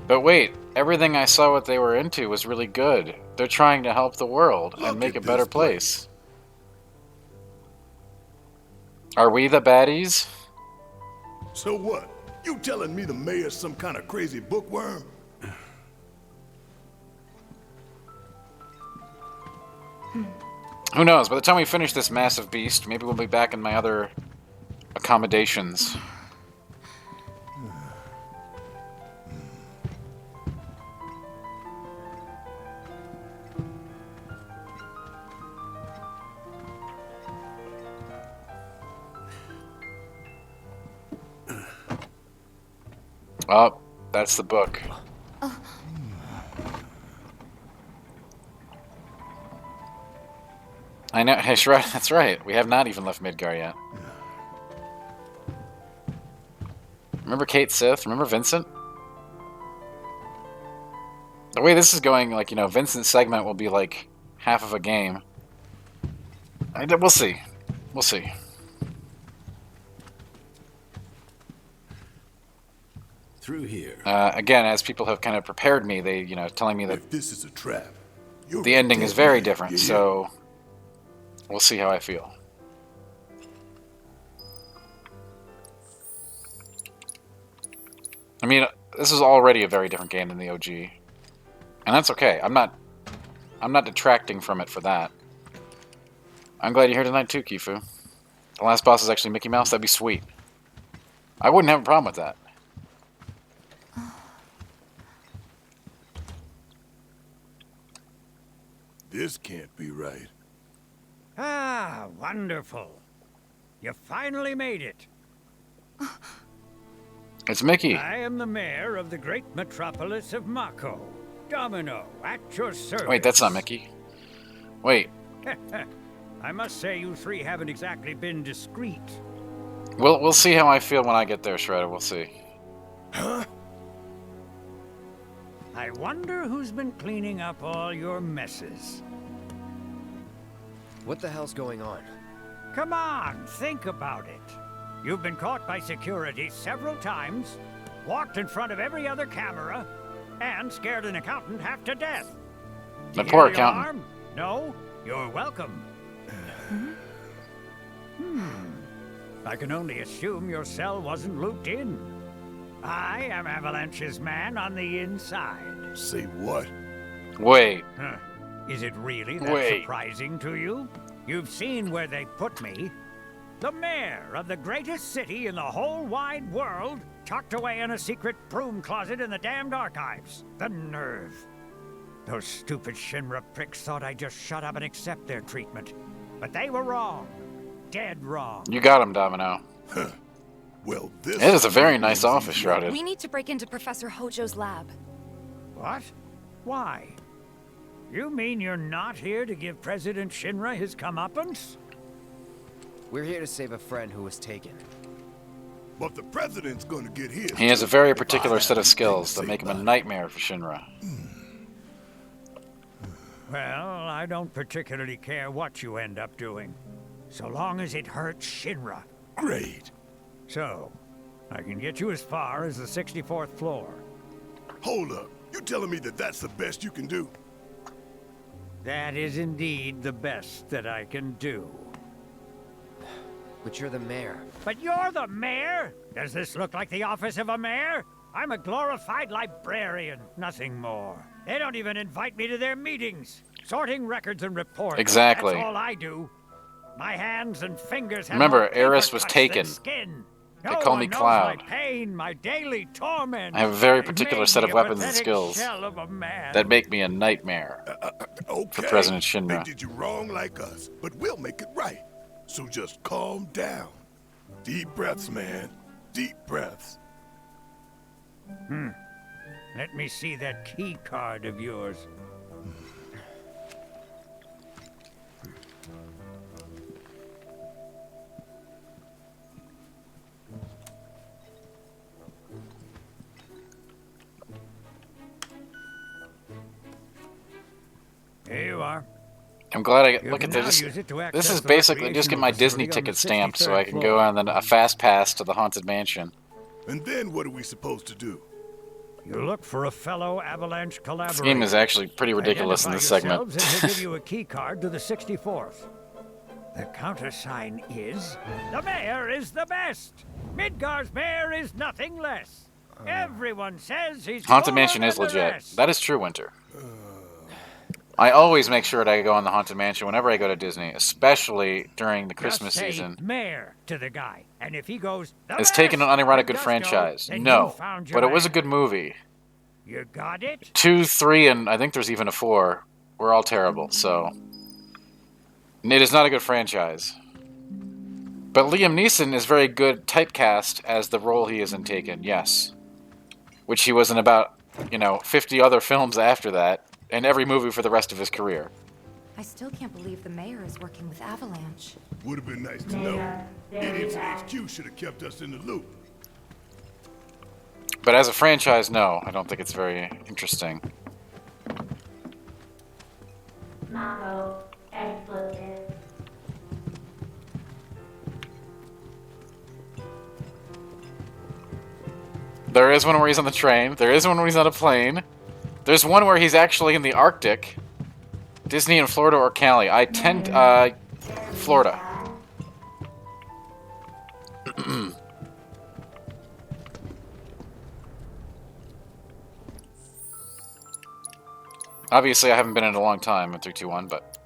But wait, everything I saw what they were into was really good. They're trying to help the world and make a better place. Are we the baddies? So what? You telling me the mayor's some kind of crazy bookworm? Who knows? By the time we finish this massive beast, maybe we'll be back in my other accommodations. Oh, that's the book. I know, that's right. We have not even left Midgar yet. Remember Kate Sith? Remember Vincent? The way this is going, like, you know, Vincent's segment will be like half of a game. We'll see. We'll see. Through here. Again, as people have kind of prepared me, they, you know, telling me that if this is a trap, the ending is very different, so we'll see how I feel. I mean, this is already a very different game than the OG, and that's okay. I'm not detracting from it for that. I'm glad you're here tonight too, Kifu. The last boss is actually Mickey Mouse. That'd be sweet. I wouldn't have a problem with that. This can't be right. Ah, wonderful. You finally made it. It's Mickey. I am the mayor of the great metropolis of Mako. Domino, at your service. Wait, that's not Mickey. Wait. I must say you three haven't exactly been discreet. We'll see how I feel when I get there, Shredder. We'll see. Huh? I wonder who's been cleaning up all your messes. What the hell's going on? Come on, think about it. You've been caught by security several times, walked in front of every other camera, and scared an accountant half to death. The poor accountant. Alarm? No? You're welcome. I can only assume your cell wasn't looped in. I am Avalanche's man on the inside. Say what? Wait. Huh. Is it really that surprising to you? You've seen where they put me. The mayor of the greatest city in the whole wide world, tucked away in a secret broom closet in the damned archives. The nerve. Those stupid Shinra pricks thought I'd just shut up and accept their treatment. But they were wrong. Dead wrong. You got him, Domino. Well, this it is a very nice office, Shrouded. We need to break into Professor Hojo's lab. What? Why? You mean you're not here to give President Shinra his comeuppance? We're here to save a friend who was taken. But the president's gonna get his. He has a very particular set of skills that make him a nightmare for Shinra. Well, I don't particularly care what you end up doing, so long as it hurts Shinra. Great. So, I can get you as far as the 64th floor. Hold up. You telling me that that's the best you can do? That is indeed the best that I can do. But you're the mayor. But you're the mayor? Does this look like the office of a mayor? I'm a glorified librarian, nothing more. They don't even invite me to their meetings. Sorting records and reports. Exactly. That's all I do. My hands and fingers have Remember, more Eris paper was cuts taken. than skin. They No call one me knows Cloud. My pain, my daily torment. I have a very It particular made set me of a weapons and pathetic skills shell of a man. that make me a nightmare Okay. for President They Shinra. did you wrong like us, but we'll make it right. So just calm down. Deep breaths, man. deep breaths. Let me see that key card of yours. Here you are. I'm glad I You look can at now this. use it to This access is the basically just get my recreational Disney facility on the ticket stamped so 63rd I can go floor. on then a fast pass to the Haunted Mansion. And then what are we supposed to do? You look for a fellow Avalanche collaborator. This game is actually pretty ridiculous in this segment. Identify yourselves and he'll give you a key card to the 64th. The countersign is, the mayor is the best. Midgar's mayor is nothing less. Everyone says he's Haunted cooler Mansion is than the legit. rest. That is true, Winter. I always make sure that I go on the Haunted Mansion whenever I go to Disney, especially during the Christmas Just say season. mayor to the guy, and if he goes, the It's taken an best unironic with good gusto, franchise. then you No, found your but it was a man. good movie. You got it? 2, 3, and I think there's even a 4 were all terrible, so... It is not a good franchise. But Liam Neeson is very good typecast as the role he is in Taken, yes. Which he was in about, 50 other films after that, and every movie for the rest of his career. I still can't believe the mayor is working with Avalanche. Would have been nice to know. Idiots at HQ should have kept us in the loop. But as a franchise, no, I don't think it's very interesting. There is one where he's on the train. There is one where he's on a plane. There's one where he's actually in the Arctic. Disney in Florida or Cali. I tend, Florida. Obviously, I haven't been in a long time in 321, but...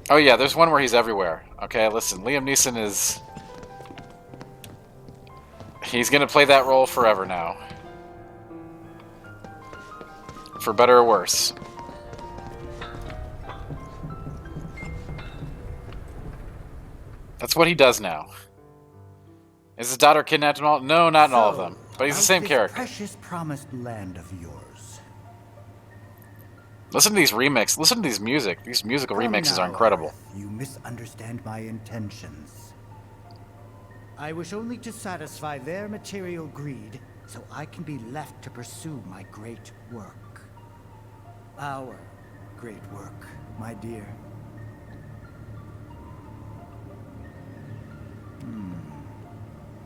Oh yeah, there's one where he's everywhere. Okay, listen, Liam Neeson is... He's gonna play that role forever now. For better or worse. That's what he does now. Is his daughter kidnapped in all? No, not in all of them. But he's the same character. Precious promised land of yours. Listen to these remakes. Listen to these music. These musical remixes are incredible. You misunderstand my intentions. I wish only to satisfy their material greed, so I can be left to pursue my great work. Our great work, my dear.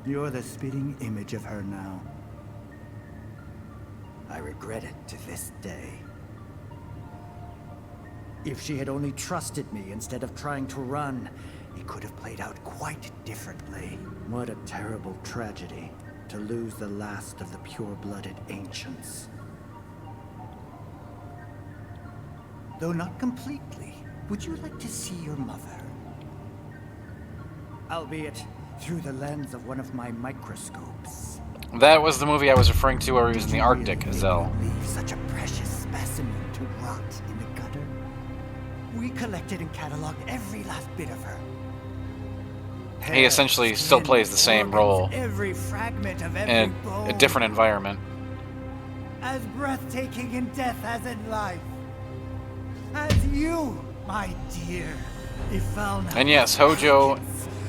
You're the spitting image of her now. I regret it to this day. If she had only trusted me instead of trying to run, it could have played out quite differently. What a terrible tragedy to lose the last of the pure-blooded ancients. Though not completely, would you like to see your mother? Albeit through the lens of one of my microscopes. That was the movie I was referring to where he was in the Arctic, Zell. Leave such a precious specimen to rot in the gutter. We collected and cataloged every last bit of her. He essentially still plays the same role Every fragment of every in bone. a different environment. As breathtaking in death as in life. As you, my dear. And yes, Hojo,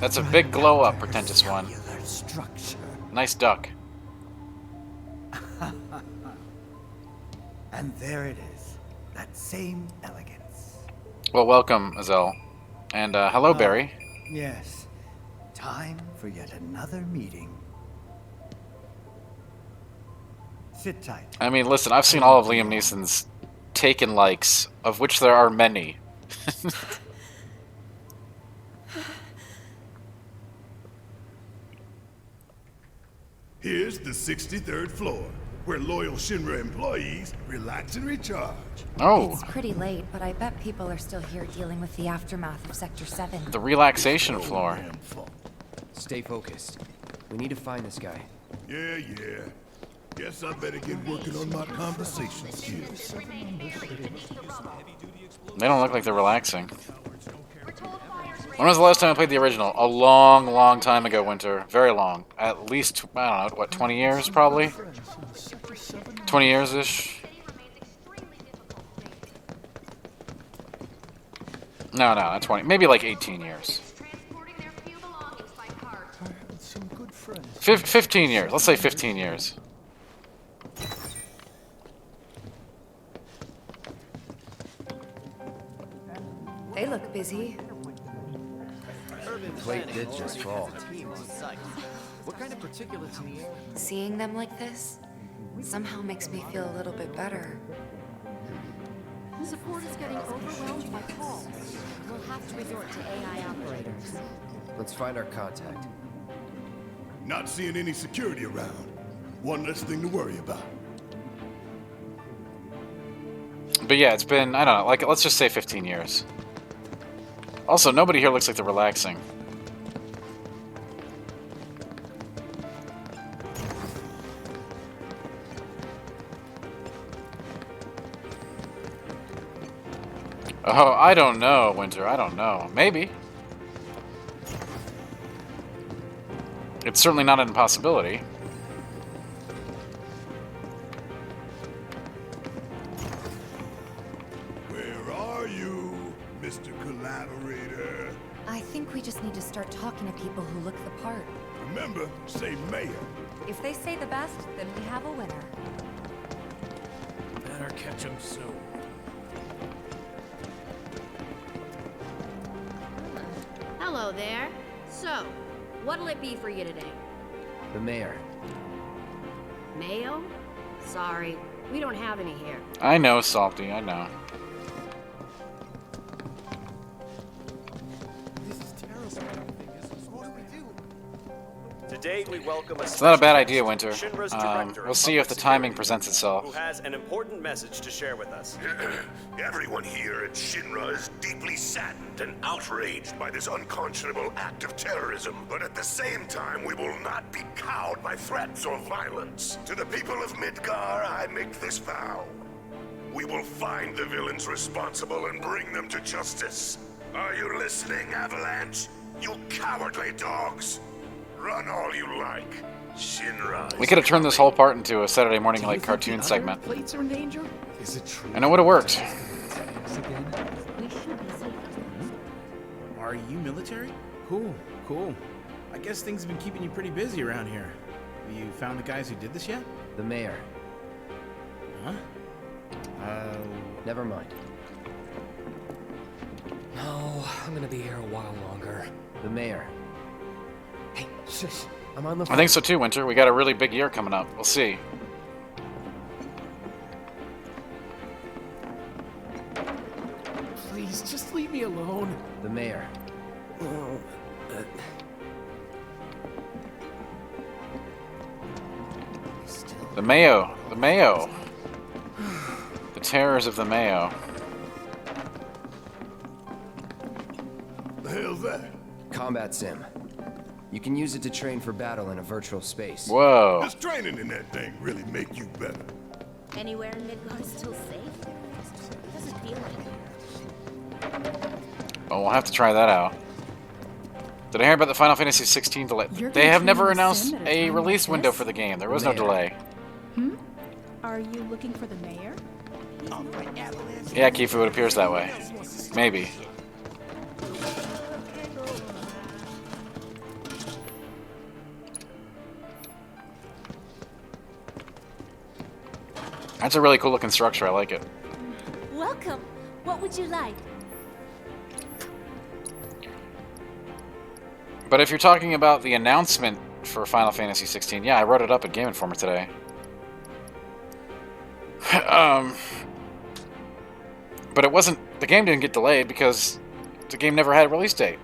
that's a big glow up, pretentious one. Structure. Nice duck. And there it is. That same elegance. Well, welcome, Zell. And hello, Barry. Yes. Time for yet another meeting. Sit tight. I mean, listen, I've seen all of Liam Neeson's Taken likes, of which there are many. Here's the 63rd floor, where loyal Shinra employees relax and recharge. Oh. It's pretty late, but I bet people are still here dealing with the aftermath of Sector 7. The relaxation floor. Stay focused. We need to find this guy. Yeah. Guess I better get working on my conversation skills. They don't look like they're relaxing. When was the last time I played the original? A long, long time ago, Winter. Very long. At least, I don't know, what, 20 years, probably? 20 years-ish? No, not 20. Maybe like 18 years. 15 years. Let's say 15 years. They look busy. Plate did just fall. What kind of particulates in the air? Seeing them like this somehow makes me feel a little bit better. Support is getting overwhelmed by calls. We'll have to resort to AI operators. Let's find our contact. Not seeing any security around. One less thing to worry about. But yeah, it's been, I don't know, like, let's just say 15 years. Also, nobody here looks like they're relaxing. Oh, I don't know, Winter. I don't know. Maybe. It's certainly not an impossibility. Where are you, Mr. Collaborator? I think we just need to start talking to people who look the part. Remember, say mayor. If they say the best, then we have a winner. Better catch him soon. Hello there. So, what'll it be for you today? The mayor. Mayo? Sorry, we don't have any here. I know, Salty. I know. Today we welcome a It's not a bad idea, special Winter. guest, Shinra's director We'll of see if the public timing security, presents who itself. has an important message to share with us. Everyone here at Shinra is deeply saddened and outraged by this unconscionable act of terrorism. But at the same time, we will not be cowed by threats or violence. To the people of Midgar, I make this vow. We will find the villains responsible and bring them to justice. Are you listening, Avalanche? You cowardly dogs! Run all you like. Shinra. We could have turned this whole part into a Saturday morning like cartoon segment. Plates are in danger? Is it true? And it would have worked. Are you military? Cool, cool. I guess things have been keeping you pretty busy around here. Have you found the guys who did this yet? The mayor. Huh? Never mind. No, I'm gonna be here a while longer. The mayor. Hey, shush. I'm on the I think so too, Winter. We got a really big year coming up. We'll see. Please, just leave me alone. The mayor. The Mayo. The Mayo. The terrors of the Mayo. The hell's that? Combat sim. You can use it to train for battle in a virtual space. Whoa. Does training in that thing really make you better? Anywhere in Midgar is still safe? Doesn't feel like it. Well, we'll have to try that out. Did I hear about the Final Fantasy 16 delay? They have never announced a release window for the game. There was no delay. Are you looking for the mayor? Yeah, Kifu, it appears that way. Maybe. That's a really cool looking structure. I like it. Welcome. What would you like? But if you're talking about the announcement for Final Fantasy 16, yeah, I wrote it up at Game Informer today. But it wasn't. The game didn't get delayed because the game never had a release date.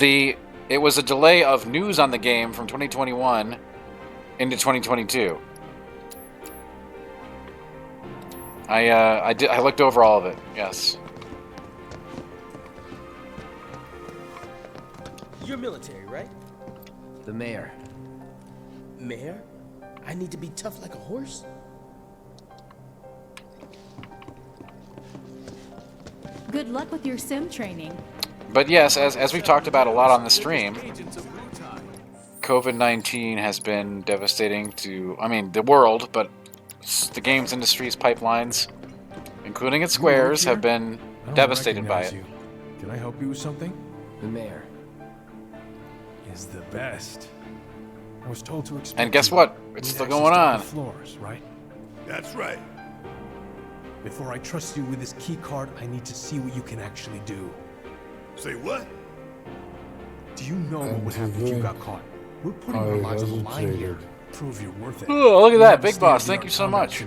It was a delay of news on the game from 2021 into 2022. I looked over all of it. Yes. You're military, right? The mayor. Mayor? I need to be tough like a horse? Good luck with your sim training. But yes, as we've talked about a lot on the stream, COVID-19 has been devastating to, I mean, the world, but the games industry's pipelines, including its Square's, have been devastated by it. Can I help you with something? The mayor is the best. I was told to expect. And guess what? It's still going on. Floors, right? That's right. Before I trust you with this key card, I need to see what you can actually do. Say what? Do you know what would happen if you got caught? We're putting our lives on the line here. Prove you're worth it. Oh, look at that, Big Boss. Thank you so much.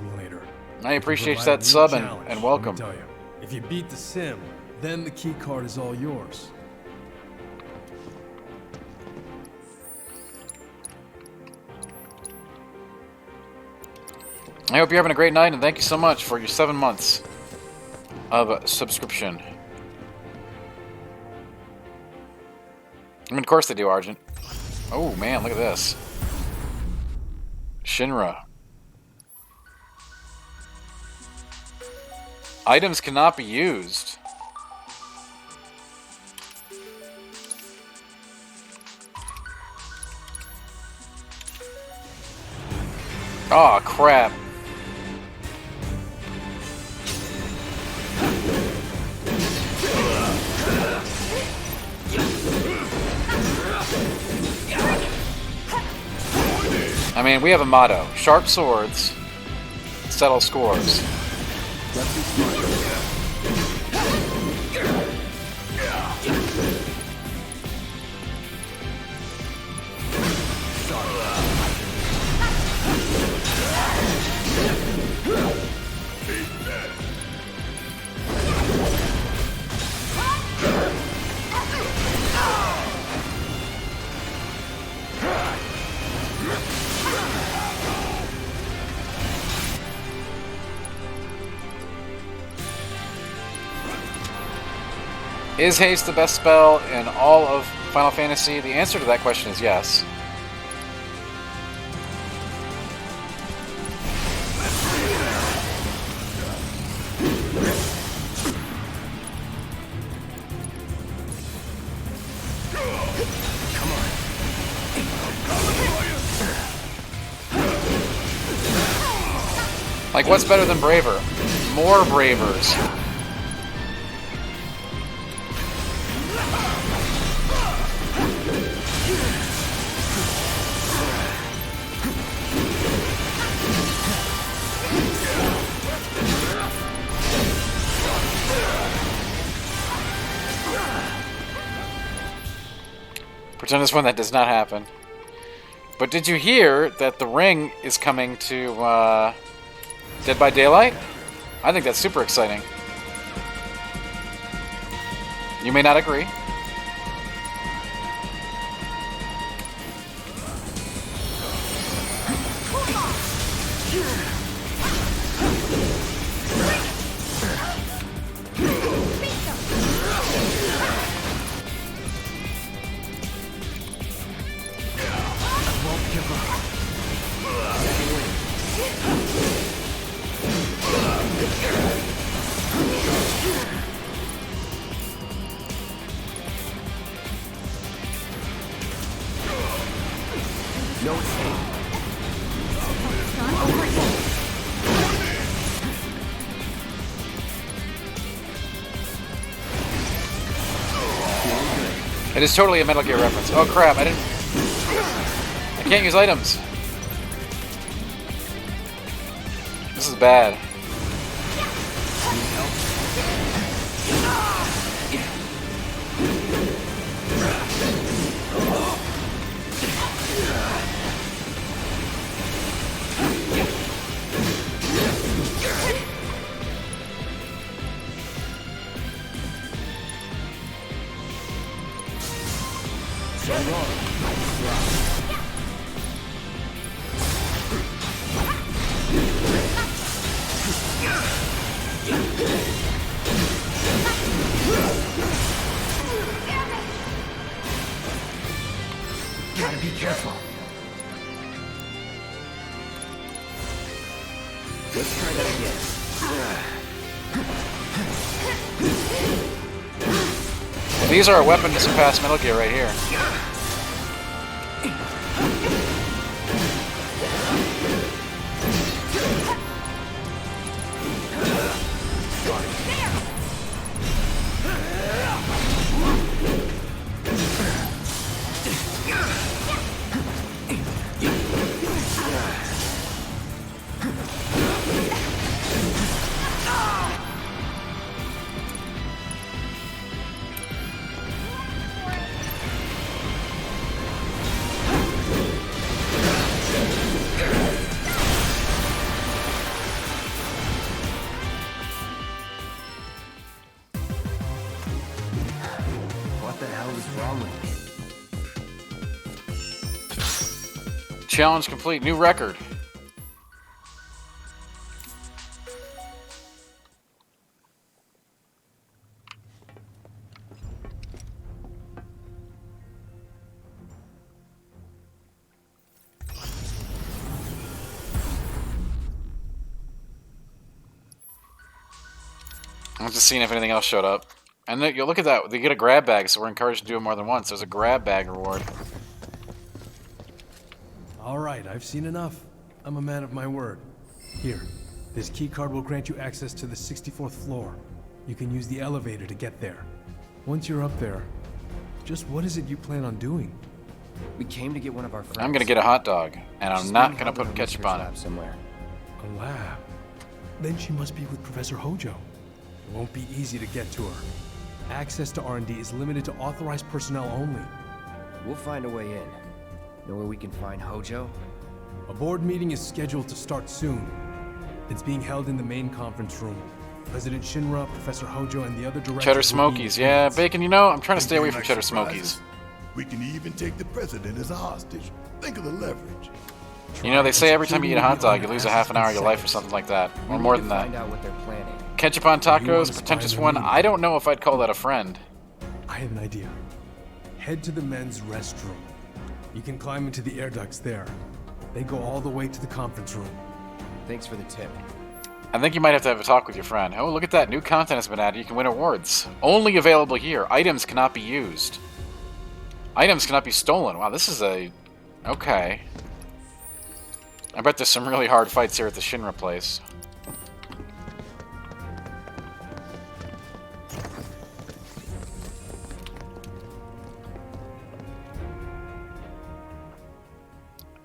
I appreciate that sub and welcome. Tell you, if you beat the sim, then the key card is all yours. I hope you're having a great night, and thank you so much for your 7 months of subscription. I mean, of course they do, Argent. Oh, man, look at this. Shinra. Items cannot be used. Oh, crap. I mean, we have a motto. Sharp swords settle scores. Is haste the best spell in all of Final Fantasy? The answer to that question is yes. Like, what's better than Braver? More Bravers. Pretend this one that does not happen. But did you hear that the ring is coming to Dead by Daylight? I think that's super exciting. You may not agree. No escape. It is totally a Metal Gear reference. Oh crap, I can't use items. This is bad. Gotta be careful. Let's try that again. These are a weapon to surpass Metal Gear right here. What the hell is wrong with me? Challenge complete. New record. I'm just seeing if anything else showed up. And then, you look at that, they get a grab bag, so we're encouraged to do it more than once. There's a grab bag reward. Alright, I've seen enough. I'm a man of my word. Here, this key card will grant you access to the 64th floor. You can use the elevator to get there. Once you're up there, just what is it you plan on doing? We came to get one of our friends. I'm gonna get a hot dog, and I'm not gonna put ketchup on it. Somewhere. A lab? Then she must be with Professor Hojo. It won't be easy to get to her. Access to R&D is limited to authorized personnel only. We'll find a way in. Know where we can find Hojo? A board meeting is scheduled to start soon. It's being held in the main conference room. President Shinra, Professor Hojo, and the other directors... Cheddar Smokies. Yeah, Bacon, you know, I'm trying to stay away from Cheddar Smokies. We can even take the president as a hostage. Think of the leverage. You know, they say every time you eat a hot dog, you lose a half an hour of your life or something like that. Or more than that. Find out what they're planning. Ketchup on tacos, pretentious one. I don't know if I'd call that a friend. I have an idea. Head to the men's restroom. You can climb into the air ducts there. They go all the way to the conference room. Thanks for the tip. I think you might have a talk with your friend. Oh, look at that. New content has been added. You can win awards. Only available here. Items cannot be used. Items cannot be stolen. Wow, this is a... Okay. I bet there's some really hard fights here at the Shinra place.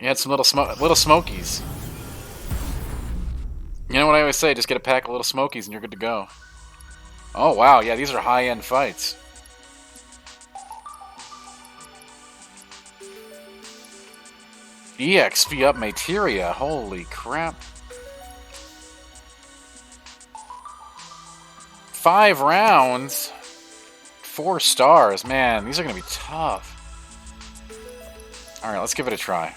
You had some little smokies. You know what I always say, just get a pack of little smokies and you're good to go. Oh wow, yeah, these are high-end fights. EXP up materia, holy crap. 5 rounds, 4 stars, man, these are gonna be tough. Alright, let's give it a try.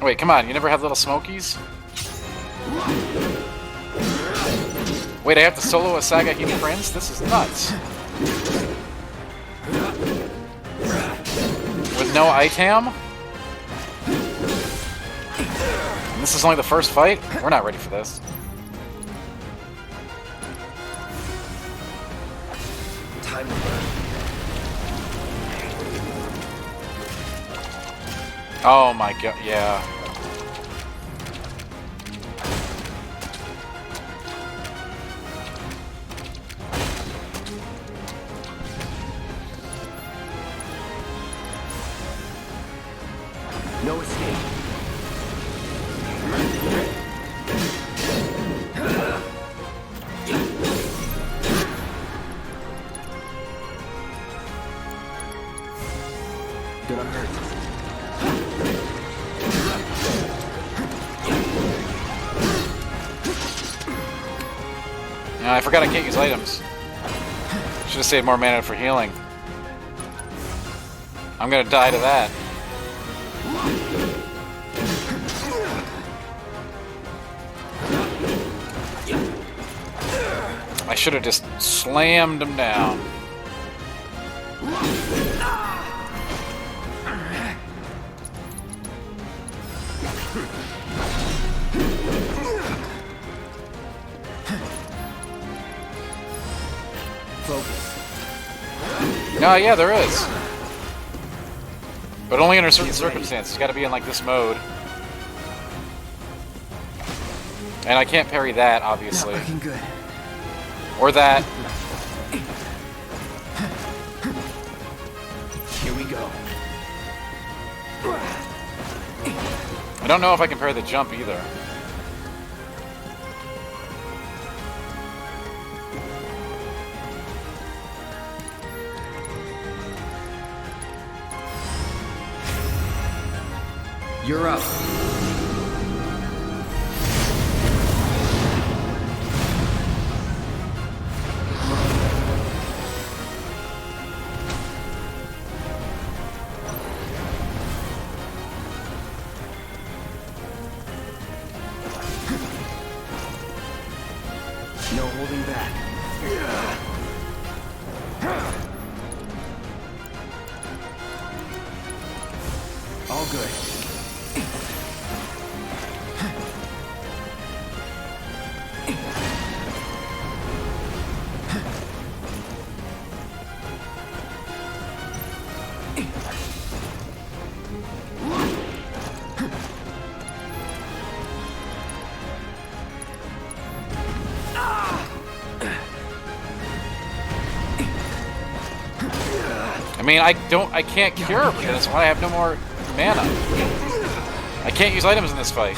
Wait, come on, you never had little smokies? Wait, I have to solo a Saga Heat Prince? This is nuts. With no item? And this is only the first fight? We're not ready for this. Time to burn. Oh my god, yeah. No escape. Gonna hurt. I forgot I can't use items. Should have saved more mana for healing. I'm gonna die to that. I should have just slammed him down. Focus. No, yeah, there is. But only under certain circumstances. You gotta be in like this mode. And I can't parry that, obviously. Not looking good. Or that. Here we go. I don't know if I can parry the jump either. You're up. No holding back. All good. I mean, I can't cure because that's why I have no more mana. I can't use items in this fight.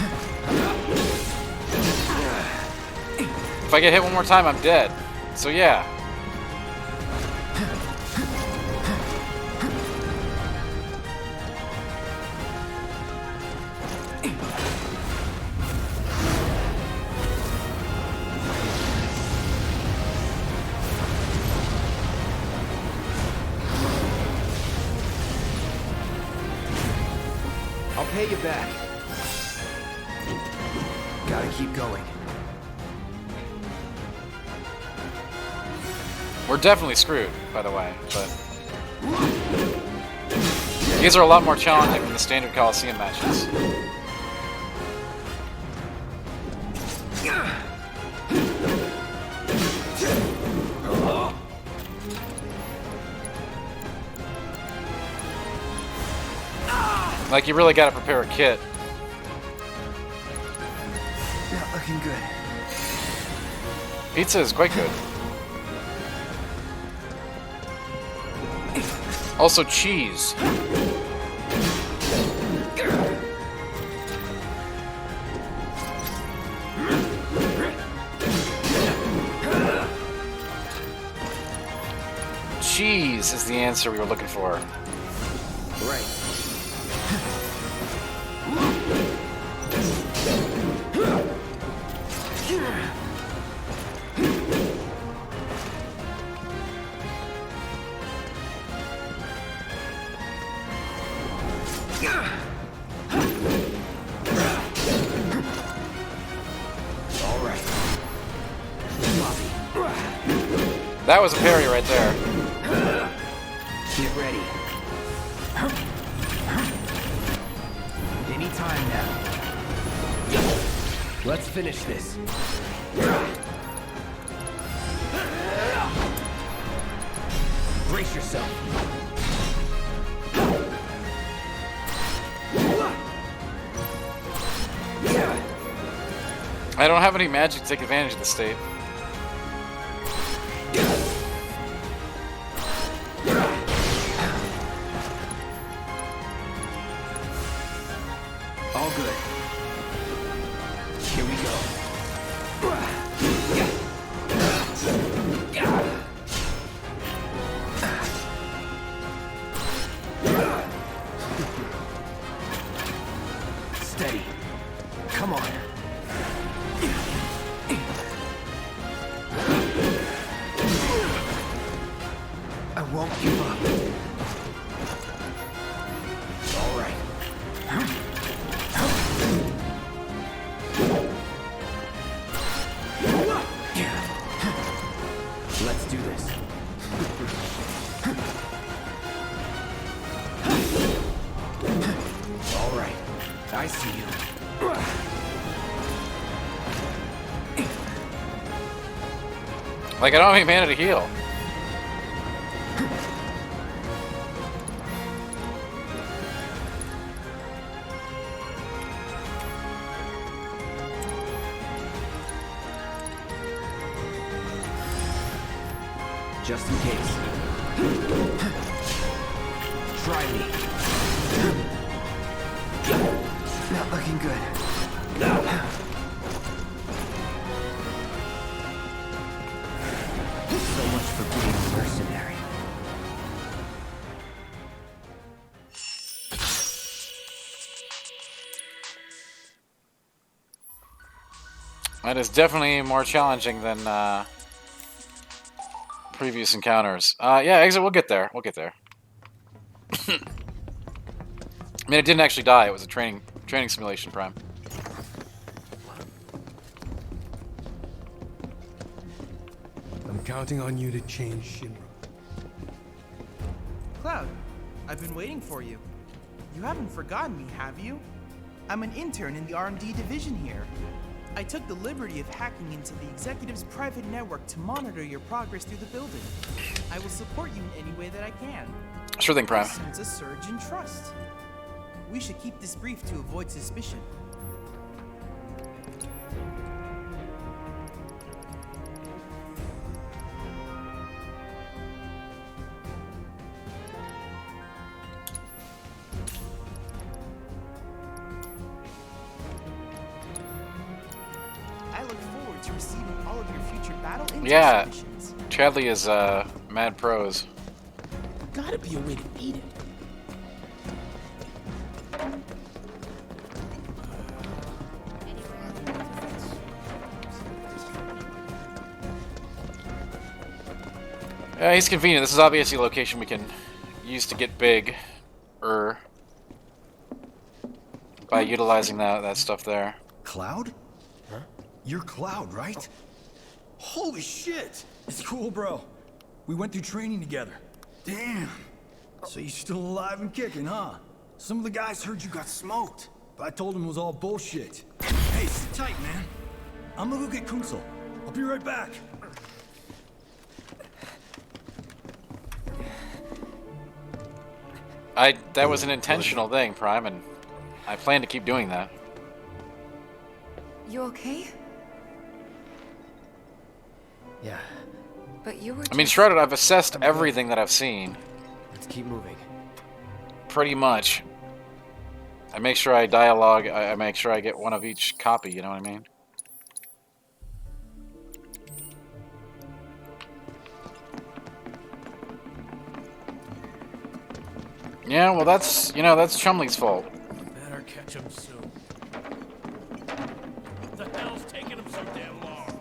If I get hit one more time, I'm dead. So yeah. I'll pay you back. Gotta keep going. We're definitely screwed, by the way, but these are a lot more challenging than the standard Coliseum matches. Like, you really gotta prepare a kit. Not looking good. Pizza is quite good. Also cheese. Cheese is the answer we were looking for. Right. That was a parry right there. Get ready. Anytime now. Let's finish this. Brace yourself. I don't have any magic to take advantage of the state. All good. Here we go. Steady. Come on. I won't give up. All right. Let's do this. All right. I see you. Like, I don't have any mana to heal. Just in case. Try me. Not looking good. So much for being a mercenary. That is definitely more challenging than previous encounters. Yeah, exit. We'll get there. We'll get there. I mean, it didn't actually die. It was a training simulation, Prime. I'm counting on you to change Shinra. Cloud, I've been waiting for you. You haven't forgotten me, have you? I'm an intern in the R&D division here. I took the liberty of hacking into the executive's private network to monitor your progress through the building. I will support you in any way that I can. Sure thing, Prime. This sends a surge in trust. We should keep this brief to avoid suspicion. I look forward to receiving all of your future battle intel Yeah, submissions. Chadley is mad pros. Gotta be a way to beat it. Yeah, he's convenient. This is obviously a location we can use to get big, by utilizing that stuff there. Cloud? Huh? You're Cloud, right? Holy shit! It's cool, bro. We went through training together. Damn. So you're still alive and kicking, huh? Some of the guys heard you got smoked, but I told them it was all bullshit. Hey, sit tight, man. I'm gonna go get Kunsel. I'll be right back. That was an intentional thing, Prime, and I plan to keep doing that. You okay? Yeah. But you were I mean, Shrouded, I've assessed everything that I've seen. Let's keep moving. Pretty much. I make sure I dialogue, I make sure I get one of each copy, you know what I mean? Yeah, well that's Chumley's fault. Better catch him soon. What the hell's taking him so damn long?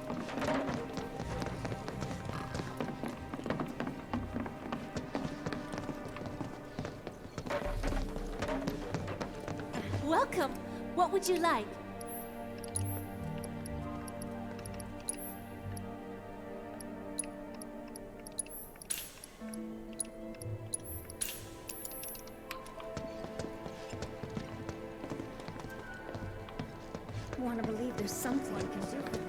Welcome. What would you like? Want to believe there's something you can do for them.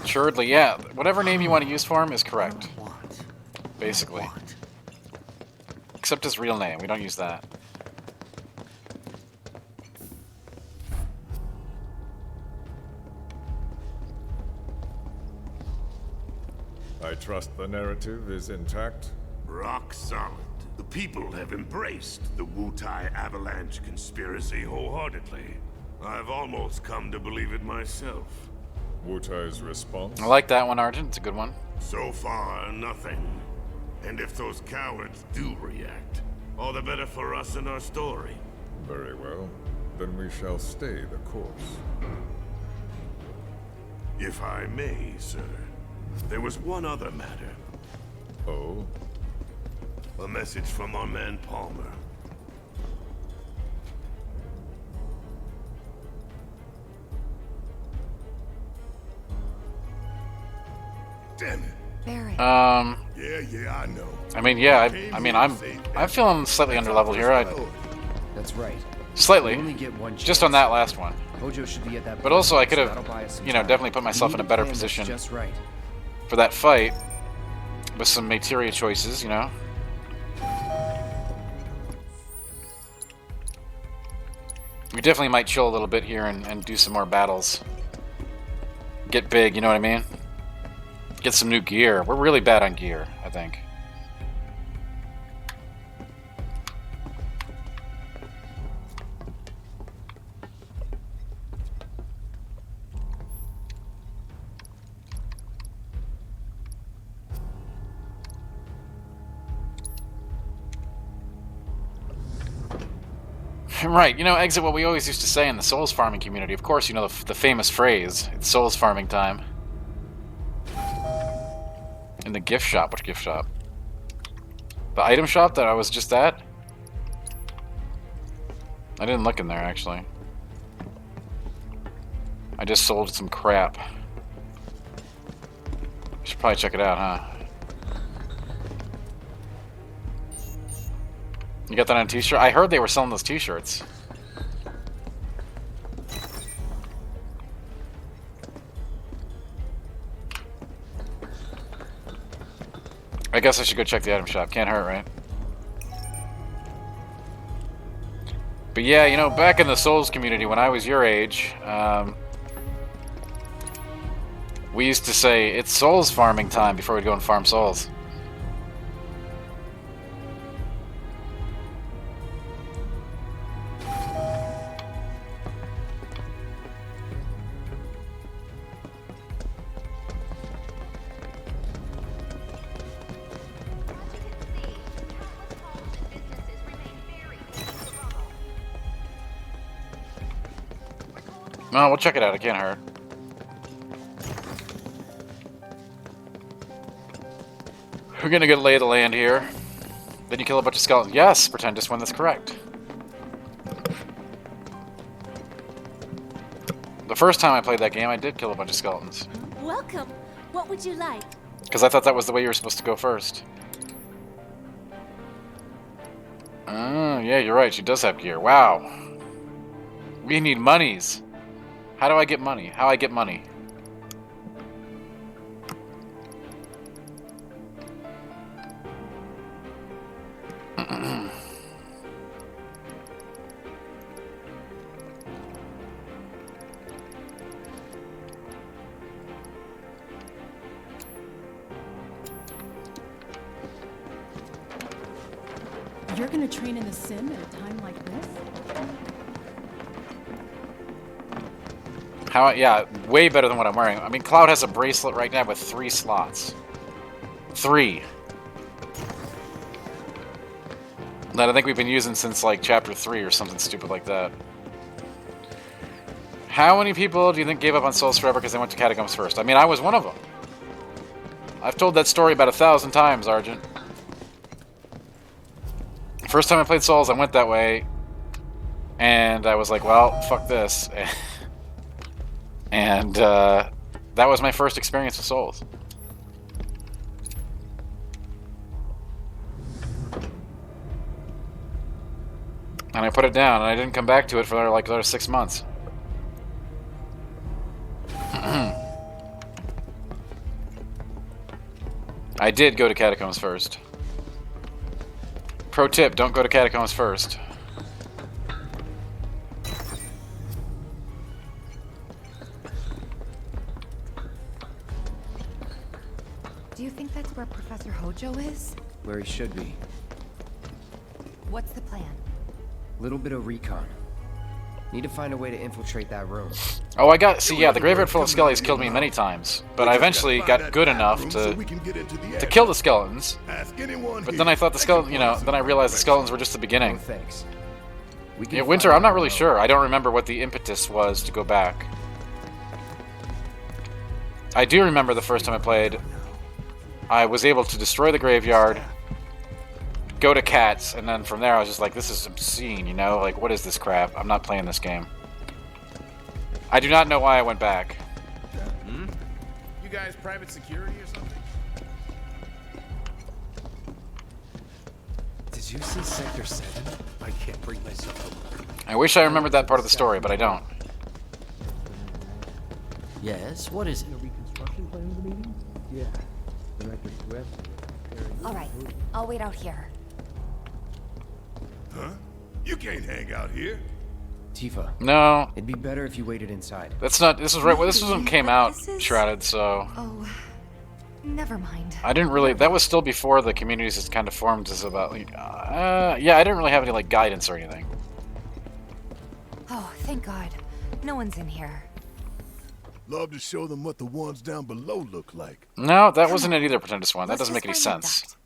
Assuredly, yeah. Whatever name you want to use for him is correct. Basically. Except his real name. We don't use that. I trust the narrative is intact? Rock solid. The people have embraced the Wutai Avalanche conspiracy wholeheartedly. I've almost come to believe it myself. Wutai's response? I like that one, Argent. It's a good one. So far, nothing. And if those cowards do react, all the better for us and our story. Very well. Then we shall stay the course. If I may, sir. There was one other matter. Oh? A message from our man Palmer. Damn it. Barret. Yeah, I know. I mean, yeah, I'm feeling slightly underleveled here. That's right. Slightly. You only get one chance. Just on that last one. Hojo should be at that But also, I could so that'll buy have, us some you know, time. definitely put myself in a better We need to plan position this just right. for that fight with some materia choices, you know. We definitely might chill a little bit here and do some more battles. Get big, you know what I mean? Get some new gear. We're really bad on gear, I think. Right, you know, exit what we always used to say in the Souls farming community. Of course, you know the famous phrase, it's Souls farming time. In the gift shop. Which gift shop? The item shop that I was just at? I didn't look in there, actually. I just sold some crap. Should probably check it out, huh? You got that on a t-shirt? I heard they were selling those t-shirts. I guess I should go check the item shop. Can't hurt, right? But yeah, you know, back in the Souls community when I was your age, we used to say, it's Souls farming time before we'd go and farm Souls. No, we'll check it out. It can't hurt. We're gonna get lay of the land here. Then you kill a bunch of skeletons. Yes, pretend just when that's correct. The first time I played that game, I did kill a bunch of skeletons. Welcome. What would you like? Because I thought that was the way you were supposed to go first. Oh, yeah, you're right. She does have gear. Wow. We need monies. How do I get money? How I get money? You're gonna train in the sim at a time like this? Yeah, way better than what I'm wearing. I mean, Cloud has a bracelet right now with 3 slots. 3. That I think we've been using since, like, Chapter 3 or something stupid like that. How many people do you think gave up on Souls forever because they went to Catacombs first? I mean, I was one of them. I've told that story about 1,000 times, Argent. First time I played Souls, I went that way. And I was like, well, fuck this. And that was my first experience with Souls. And I put it down, and I didn't come back to it for like another 6 months. I did go to Catacombs first. Pro tip, don't go to Catacombs first. Do you think that's where Professor Hojo is? Where he should be. What's the plan? Little bit of recon. Need to find a way to infiltrate that room. Oh, see, yeah, the graveyard full of skellies killed me many times, but I eventually got good enough to kill the skeletons. But then I thought the skeleton, then I realized the skeletons were just the beginning. Thanks. Yeah, Winter, I'm not really sure. I don't remember what the impetus was to go back. I do remember the first time I played, I was able to destroy the graveyard, go to cats, and then from there I was just like, this is obscene, you know? Like, what is this crap? I'm not playing this game. I do not know why I went back. guys private security or something? Did you see Sector 7? I can't bring myself to look. I wish I remembered that part of the story, but I don't. Yes, what is it? Reconstruction plan of the meeting? Yeah. Director Swift. All right, I'll wait out here. Huh? You can't hang out here. Tifa. No. It'd be better if you waited inside. That's not. This is right. Well, this wasn't came out shrouded, so. Oh, never mind. I didn't really. That was still before the communities had kind of formed. Is about like. Yeah, I didn't really have any like guidance or anything. Oh, thank God. No one's in here. Love to show them what the ones down below look like. No, that wasn't it either, Pretendus One. That doesn't make any sense.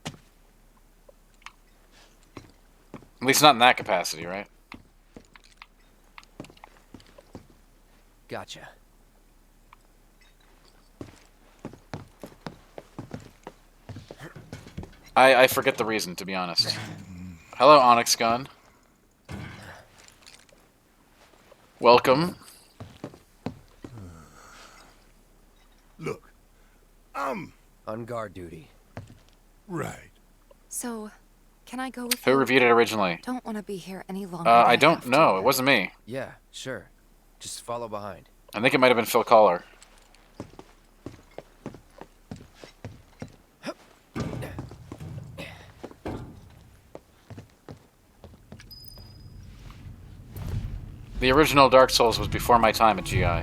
At least not in that capacity, right? Gotcha. I forget the reason, to be honest. Hello, Onyx Gun. Welcome. Look, I'm on guard duty. Right. So, can I go with Who you? reviewed it originally? Don't want to be here any longer. I don't know. It wasn't me. Yeah, sure. Just follow behind. I think it might have been Phil Collar. The original Dark Souls was before my time at GI.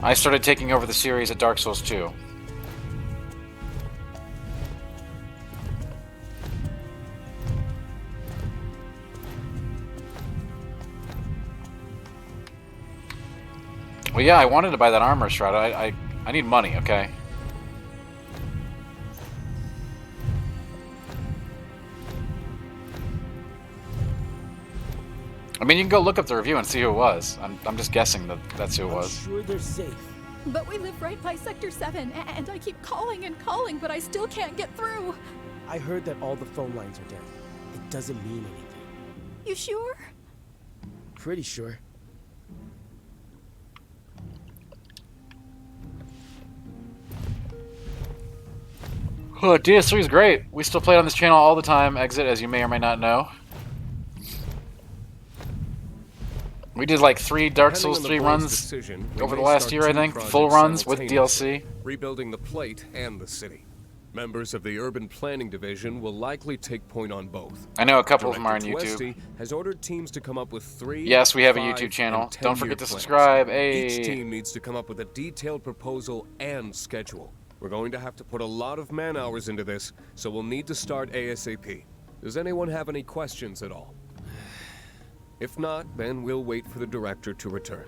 I started taking over the series at Dark Souls 2. Well, yeah, I wanted to buy that armor shroud. I need money, okay? I mean, you can go look up the review and see who it was. I'm just guessing that that's who it was. I'm sure they're safe. But we live right by Sector 7, and I keep calling and calling, but I still can't get through. I heard that all the phone lines are down. It doesn't mean anything. You sure? Pretty sure. Oh, DS3 is great. We still play it on this channel all the time, Exit, as you may or may not know. We did like 3 Dark Souls 3 runs over the last year, I think. Full runs with DLC. Rebuilding the plate and the city. Members of the Urban Planning Division will likely take point on both. I know a couple of them are on Director YouTube. Twesty has ordered teams to come up with 3. Yes, we have a 5, YouTube channel. and Don't 10-year forget to plans. subscribe. Hey. Each team needs to come up with a detailed proposal and schedule. We're going to have to put a lot of man hours into this, so we'll need to start ASAP. Does anyone have any questions at all? If not, then we'll wait for the director to return.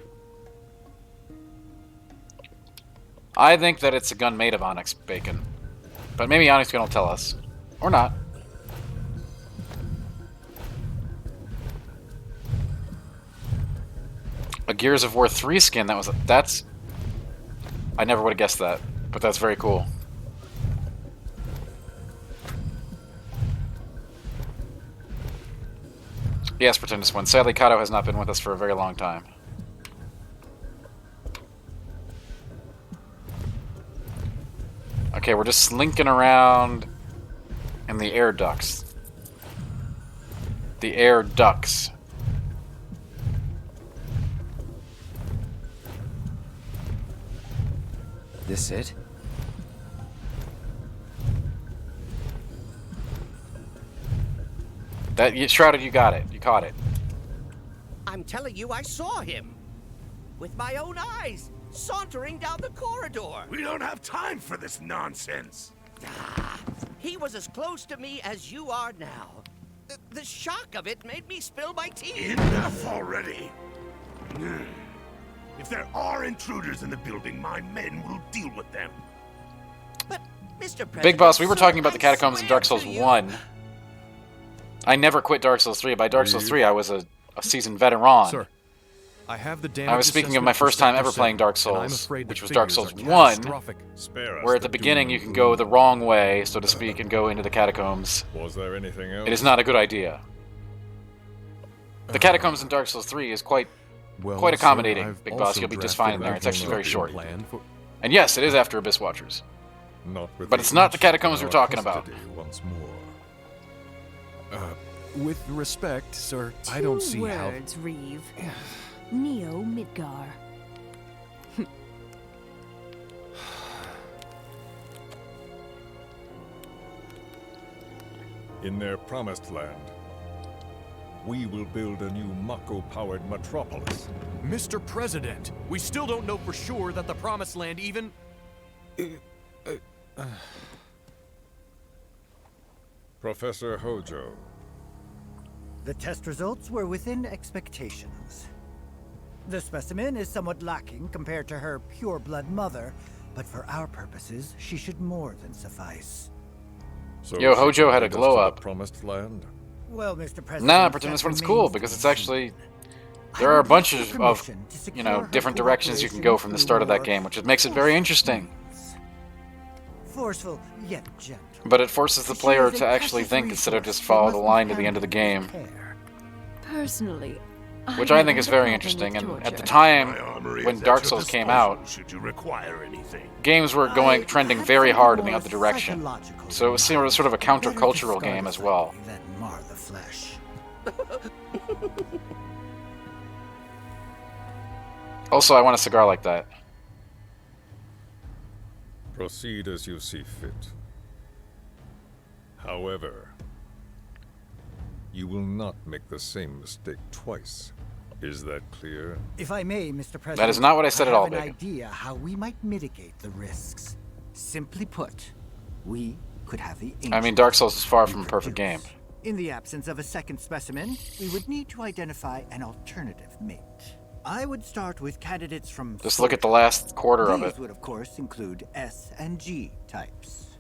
I think that it's a gun made of Onyx Bacon. But maybe Onyx Gun will tell us. Or not. A Gears of War 3 skin, that's... I never would have guessed that, but that's very cool. Yes, Pretendus One. Sadly, Kato has not been with us for a very long time. Okay, we're just slinking around in the air ducts. The air ducts. This it? Shrouded, you got it. You caught it. I'm telling you, I saw him. With my own eyes, sauntering down the corridor. We don't have time for this nonsense. He was as close to me as you are now. The shock of it made me spill my tea. Enough already. If there are intruders in the building, my men will deal with them. But, Mr. President, Big Boss, we were talking about the I catacombs in swear Dark Souls to you- 1. I never quit Dark Souls 3. By Dark Souls 3, I was a seasoned veteran. Sir, I have the I was speaking of my first time ever playing Dark Souls, which was Dark Souls 1, where at the beginning you can go the wrong way, so to speak, and go into the catacombs. Was there anything else? It is not a good idea. The catacombs in Dark Souls 3 is quite accommodating, Big Boss. You'll be just fine in there. It's actually very short. And yes, it is after Abyss Watchers. But it's not the catacombs we're talking about. Once more. With respect, sir, I don't see how... words, Reeve. Neo Midgar. In their promised land, we will build a new Mako-powered metropolis. Mr. President, we still don't know for sure that the Promised Land even... Professor Hojo. The test results were within expectations. The specimen is somewhat lacking compared to her pure-blood mother, but for our purposes, she should more than suffice. So Yo, Hojo had a glow up. Promised land? Well, Mr. President, nah, pretend this one's cool, because it's actually... There are a bunch of you know, different directions you can go from the start of that game, which makes it very interesting. Forceful, yet gentle. But it forces the player to actually think instead of just follow the line to the end of the game. Personally, Which I think is very interesting, and at the time when Dark Souls came out, should you require anything. games were trending very hard in the other direction. So it was sort of a countercultural game as well. Mar the flesh. Also, I want a cigar like that. Proceed as you see fit. However, you will not make the same mistake twice. Is that clear? If I may, Mr. President, That is not what I said at all, have an Bacon. idea how we might mitigate the risks. Simply put, we could have the I mean, Dark Souls is far from a perfect game. In the absence of a second specimen, we would need to identify an alternative mate. I would start with candidates from... Just look at the last quarter of These it. would, of course, include S and G types.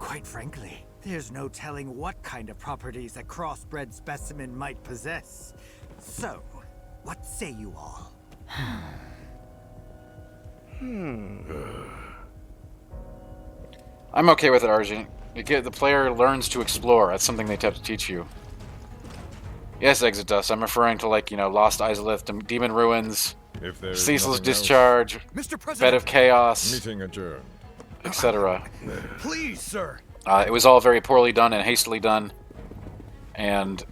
Quite frankly, there's no telling what kind of properties a crossbred specimen might possess. So, what say you all? I'm okay with it, Arjun. The player learns to explore. That's something they have to teach you. Yes, Exodus. I'm referring to, like, you know, Lost Izalith, Demon Ruins, If there is Ceaseless nothing else- Discharge, Mr. President! Bed of Chaos, Meeting adjourned. etc. Please, sir. It was all very poorly done and hastily done, and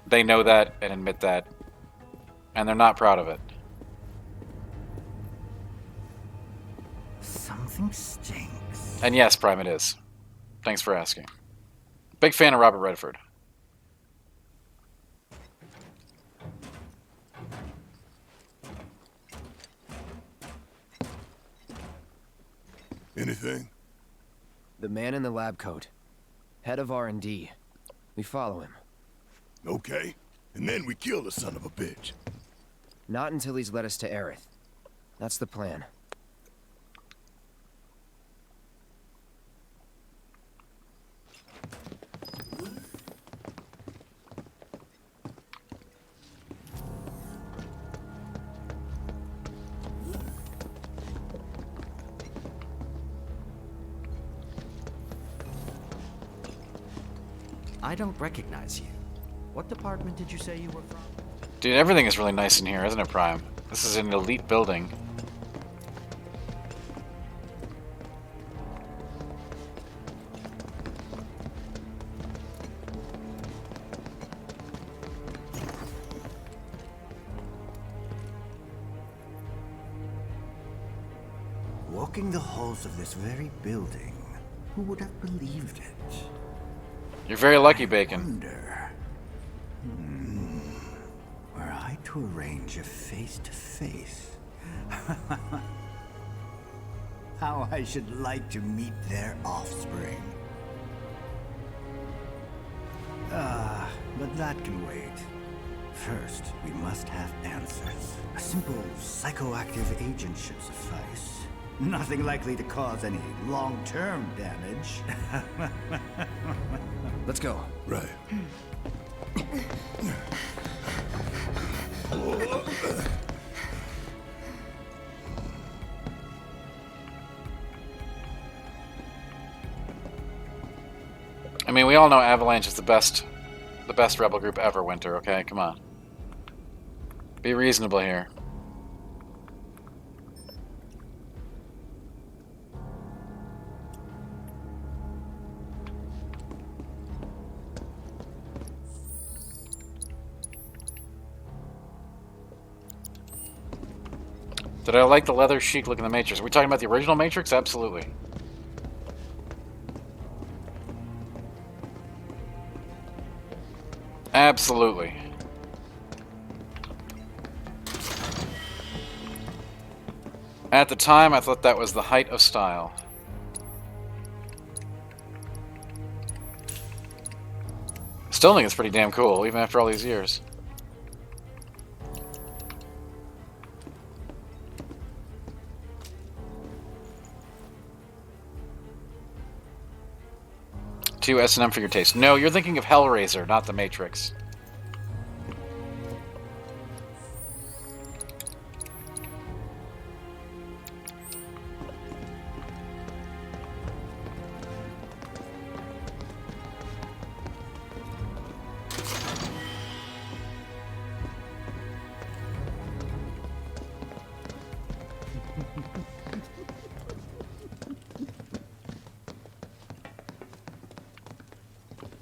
they know that and admit that, and they're not proud of it. Something stinks. And yes, Prime, it is. Thanks for asking. Big fan of Robert Redford. Anything? The man in the lab coat. Head of R&D. We follow him. Okay. And then we kill the son of a bitch. Not until he's led us to Aerith. That's the plan. I don't recognize you. What department did you say you were from? Dude, everything is really nice in here, isn't it, Prime? This is an elite building. Walking the halls of this very building, who would have believed it? You're very lucky, Bacon. Were I to arrange a face-to-face, how I should like to meet their offspring. But that can wait. First, we must have answers. A simple psychoactive agent should suffice. Nothing likely to cause any long-term damage. Let's go. Right. I mean, we all know Avalanche is the best rebel group ever, Winter, okay? Come on. Be reasonable here. Did I like the leather chic look in the Matrix? Are we talking about the original Matrix? Absolutely. Absolutely. At the time, I thought that was the height of style. Still think it's pretty damn cool, even after all these years. Too S&M for your taste. No, you're thinking of Hellraiser, not the Matrix.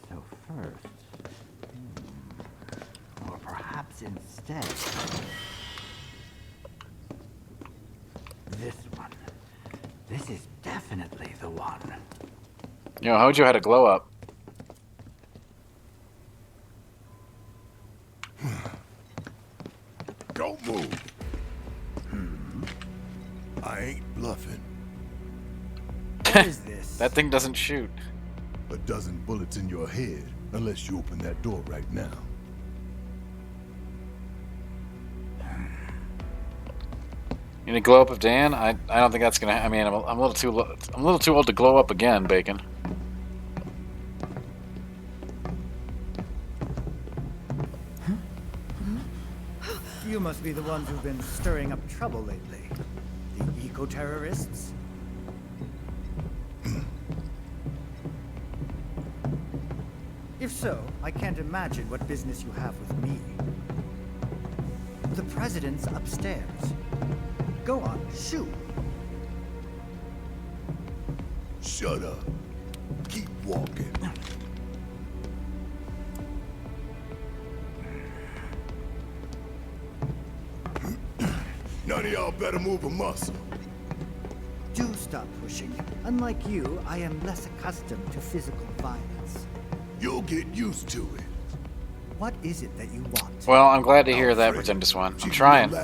So first, or perhaps instead, this one. This is definitely the one. You know, Hojo had a glow up. Don't move. I ain't bluffing. What is this? That thing doesn't shoot. A dozen bullets in your head, unless you open that door right now. You need a glow up of Dan? I don't think that's gonna. I mean, I'm a little too old to glow up again, Bacon. You must be the ones who've been stirring up trouble lately. The eco-terrorists? If so, I can't imagine what business you have with me. The president's upstairs. Go on, shoot. Shut up. Keep walking. None of y'all better move a muscle. Do stop pushing. Unlike you, I am less accustomed to physical violence. You'll get used to it. What is it that you want? Well, I'm glad to hear that, Pretendus One. I'm trying.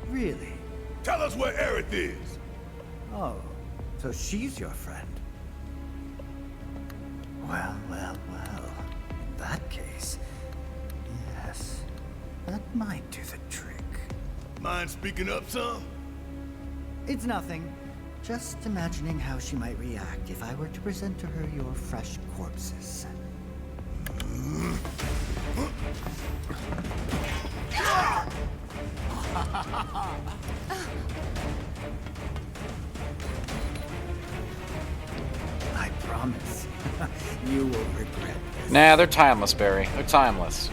Really? Tell us where Aerith is. Oh, so she's your friend. Well, well, well. In that case, yes, that might do the trick. Mind speaking up some? It's nothing. Just imagining how she might react if I were to present to her your fresh corpses. I promise. You will regret this. Nah, they're timeless, Barry. They're timeless.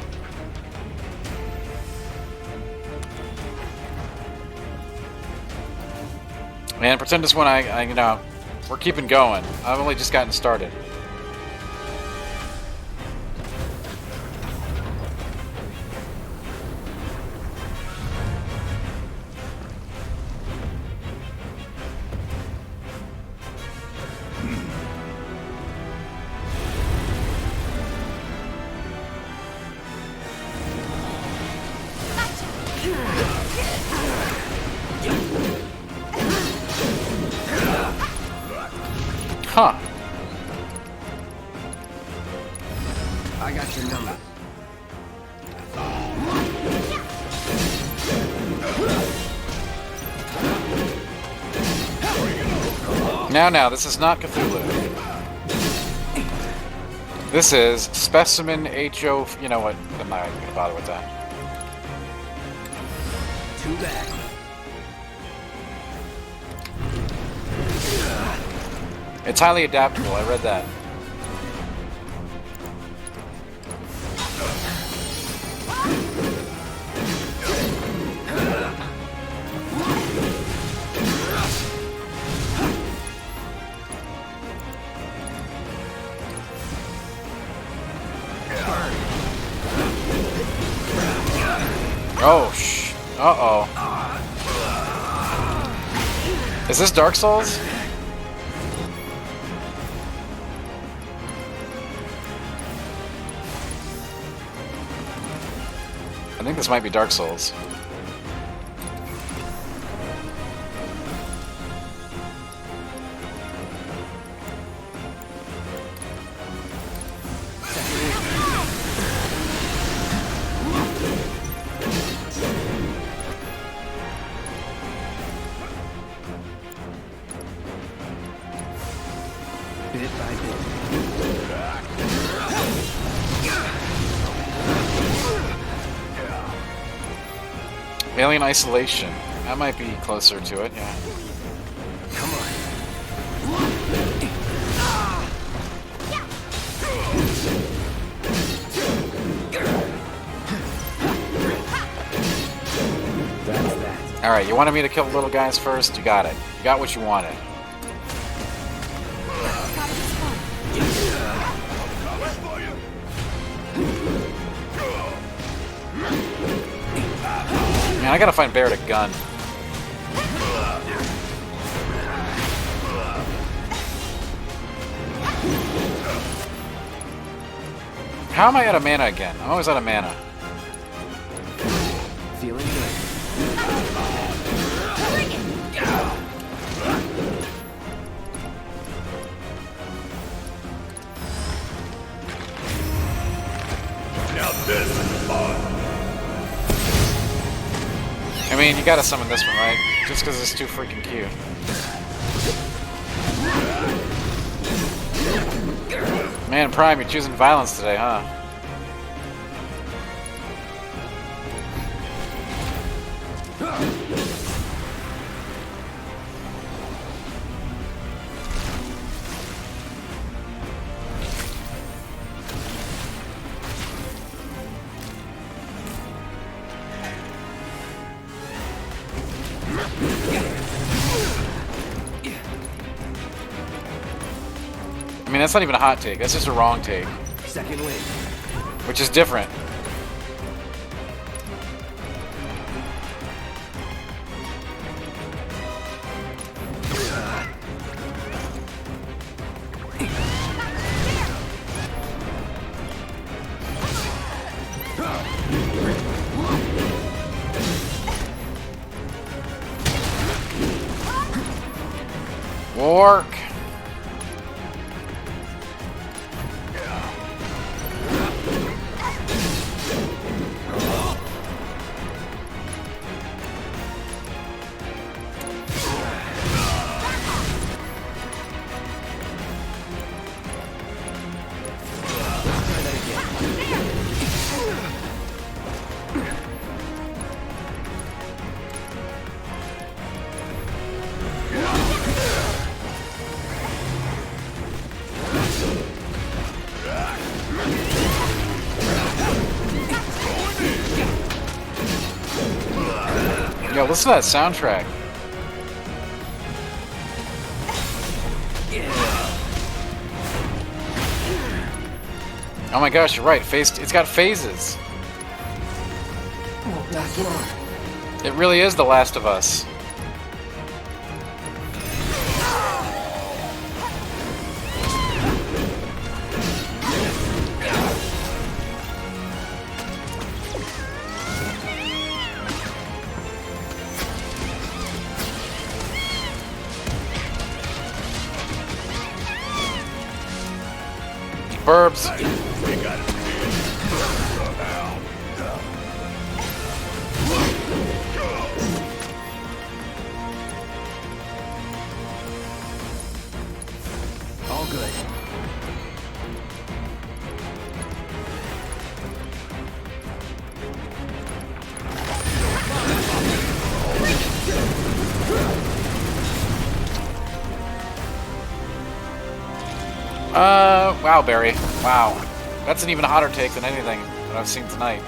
Man, Pretendus One, you know, we're keeping going. I've only just gotten started. Huh. I got your number. Now, this is not Cthulhu. This is Specimen HO. You know what? I'm not even gonna bother with that. Too bad. It's highly adaptable. I read that. Oh, uh-oh. Is this Dark Souls? I think this might be Dark Souls. Bit by bit. Alien Isolation. That might be closer to it, yeah. Come on. That's that. Alright, you wanted me to kill the little guys first? You got it. You got what you wanted. Man, I gotta find Barrett a gun. How am I out of mana again? I'm always out of mana. Feeling good. Now this is fun. I mean, you gotta summon this one, right? Just because it's too freaking cute. Man, Prime, you're choosing violence today, huh? I mean, that's not even a hot take. That's just a wrong take. Second win. Which is different. Work. Yo, listen to that soundtrack. Oh my gosh, you're right. It's got phases. It really is The Last of Us. Burbs. All good. Wow, Barry. Wow. That's an even hotter take than anything that I've seen tonight.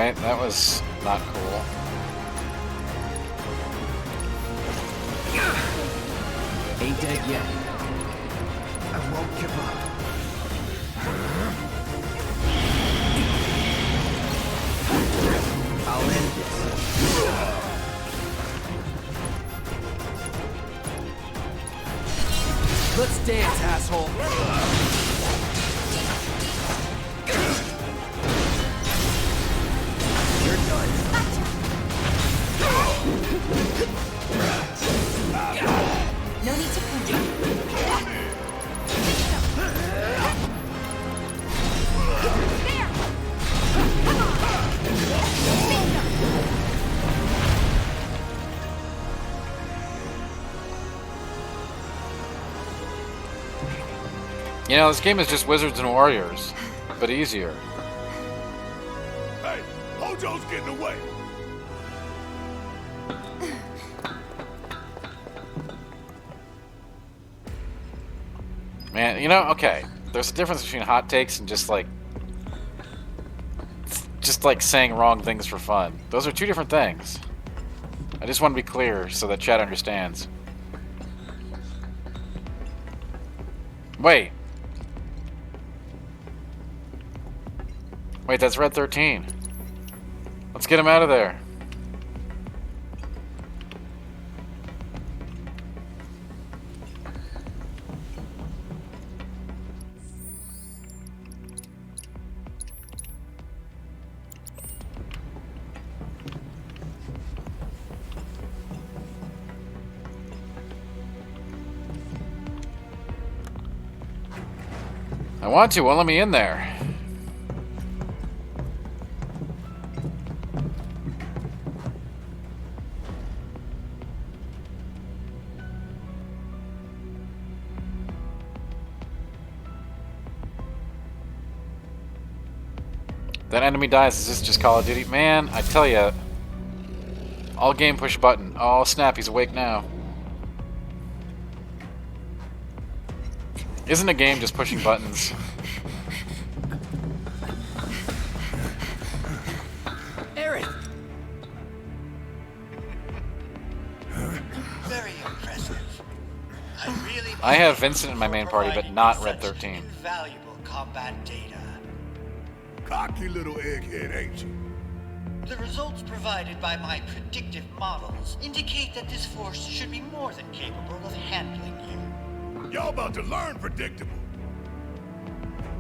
Alright, that was not cool. Ain't dead yet. I won't give up. I'll end this. Let's dance, asshole. You're done. No need to punch. You know, this game is just Wizards and Warriors, but easier. Hey, Hojo's getting away. Man, you know, okay. There's a difference between hot takes and just like saying wrong things for fun. Those are two different things. I just want to be clear so that chat understands. Wait. Wait, that's Red 13. Let's get him out of there. I want to, won't let me in there. That enemy dies. Is this just Call of Duty? Man, I tell ya. All game push button. Oh snap, he's awake now. Isn't a game just pushing buttons? Aaron! Very impressive. I have Vincent in my main party, but not Red 13. Invaluable combat data. Cocky little egghead, ain't you? The results provided by my predictive models indicate that this force should be more than capable of handling you. Y'all about to learn predictable.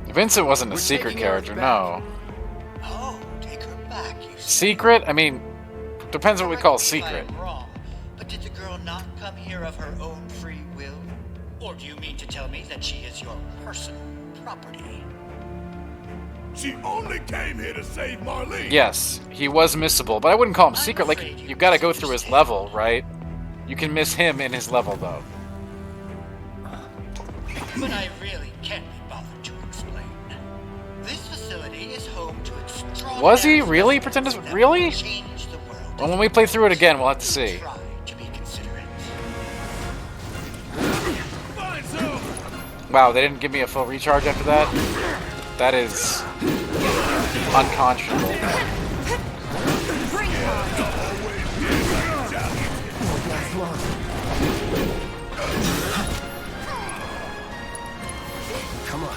Vincent wasn't a secret character, no. Oh, take her back, you Secret? I mean, depends what we call secret. I'm wrong, but did the girl not come here of her own free will? Or do you mean to tell me that she is your personal property? She only came here to save Marlene. Yes, he was missable, but I wouldn't call him secret. Like, you've got to go through his level, right? You can miss him in his level, though. But I really can't be bothered to explain. This facility is home to extraordinary... Was he really? Pretend to... Really? Change the world. Well, when we play through it again, we'll have to see. Try to be considerate. Wow, they didn't give me a full recharge after that? That is unconscionable. Come on.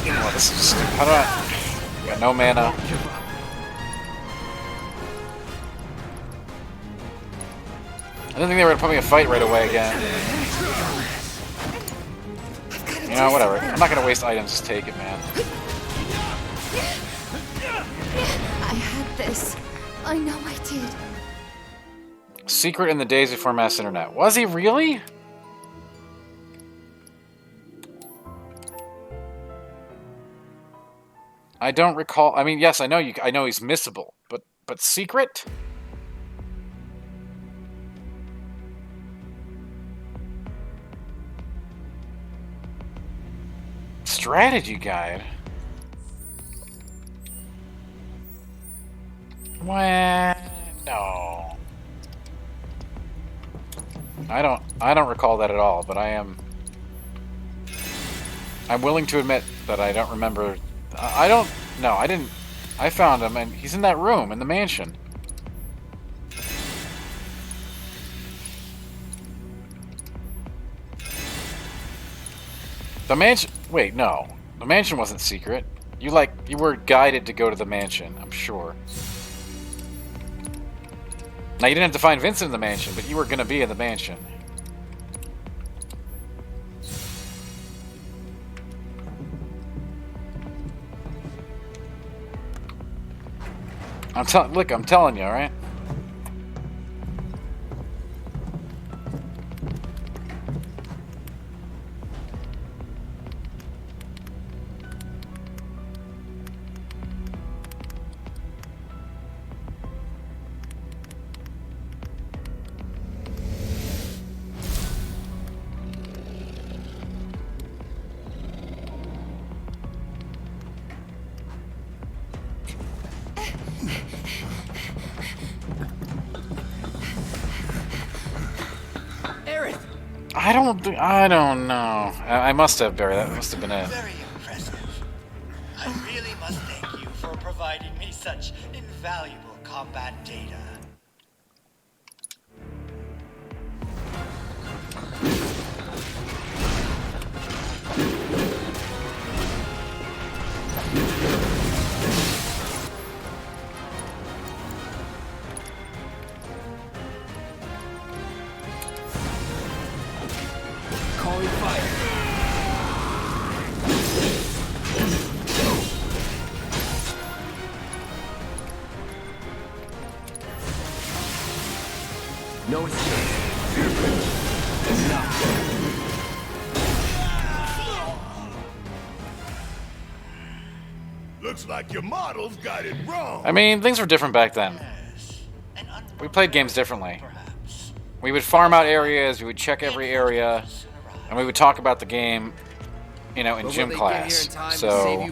Oh, this is stupid. How do I... Got no mana. I didn't think they were going to put me in a fight right away again. You know, whatever. I'm not going to waste items, just take it, man. I had this. I know I did. Secret in the days before mass internet. Was he really? I don't recall. I mean, yes, I know he's missable, but secret? Strategy guide. Well, no. I don't recall that at all, but I am I'm willing to admit that I don't remember. I don't. No, I didn't. I found him, and he's in that room in the mansion. The mansion. Wait, no. The mansion wasn't secret. You were guided to go to the mansion, I'm sure. Now, you didn't have to find Vincent in the mansion, but you were going to be in the mansion. Look, I'm telling you, alright? I don't know. I must have, Barry. That must have been it. Very impressive. I really must thank you for providing me such invaluable combat data. Calling fire. No escape. Looks like your models got it wrong. I mean, things were different back then. We played games differently. We would farm out areas, we would check every area, and we would talk about the game, you know, in gym class. So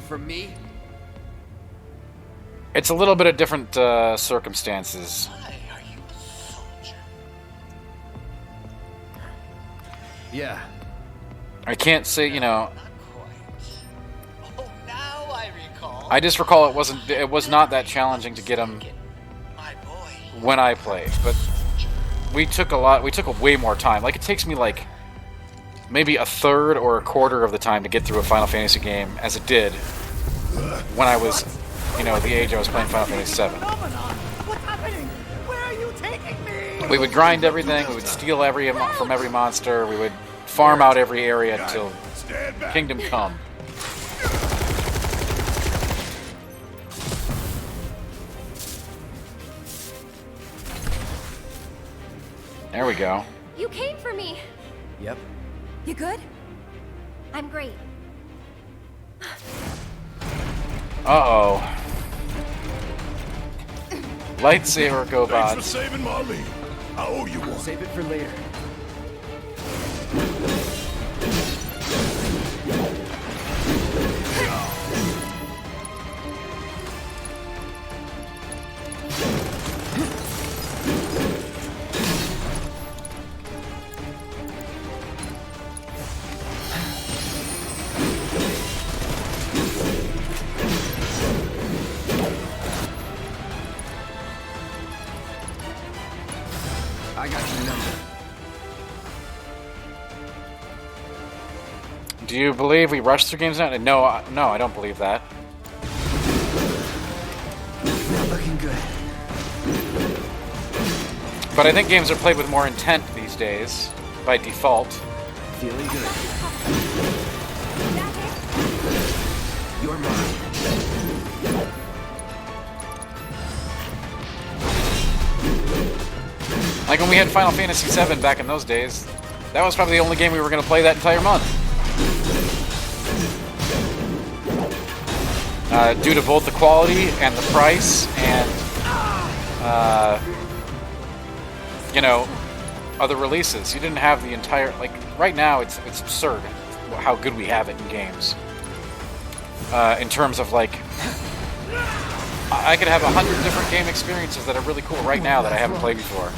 it's a little bit of different circumstances. Yeah. I can't say, you know. I just recall it was not that challenging to get him when I played, but we took way more time. Like, it takes me like maybe a third or a quarter of the time to get through a Final Fantasy game as it did when I was, you know, the age I was playing Final Fantasy VII. What's happening? Where are you taking me? We would grind everything, we would steal from every monster, we would farm out every area until Kingdom Come. There we go. You came for me. Yep. You good? I'm great. Uh-oh. Lightsaber go Thanks bots. for saving my lead. I owe you one. Save it for later. I got your number. Do you believe we rushed through games now? No, I don't believe that. Not looking good. But I think games are played with more intent these days, by default. Feeling good. You're mine. Like when we had Final Fantasy VII back in those days, that was probably the only game we were going to play that entire month. Due to both the quality and the price and, you know, other releases. You didn't have the entire, like, right now it's absurd how good we have it in games. In terms of, like, I could have 100 different game experiences that are really cool right now that I haven't played before.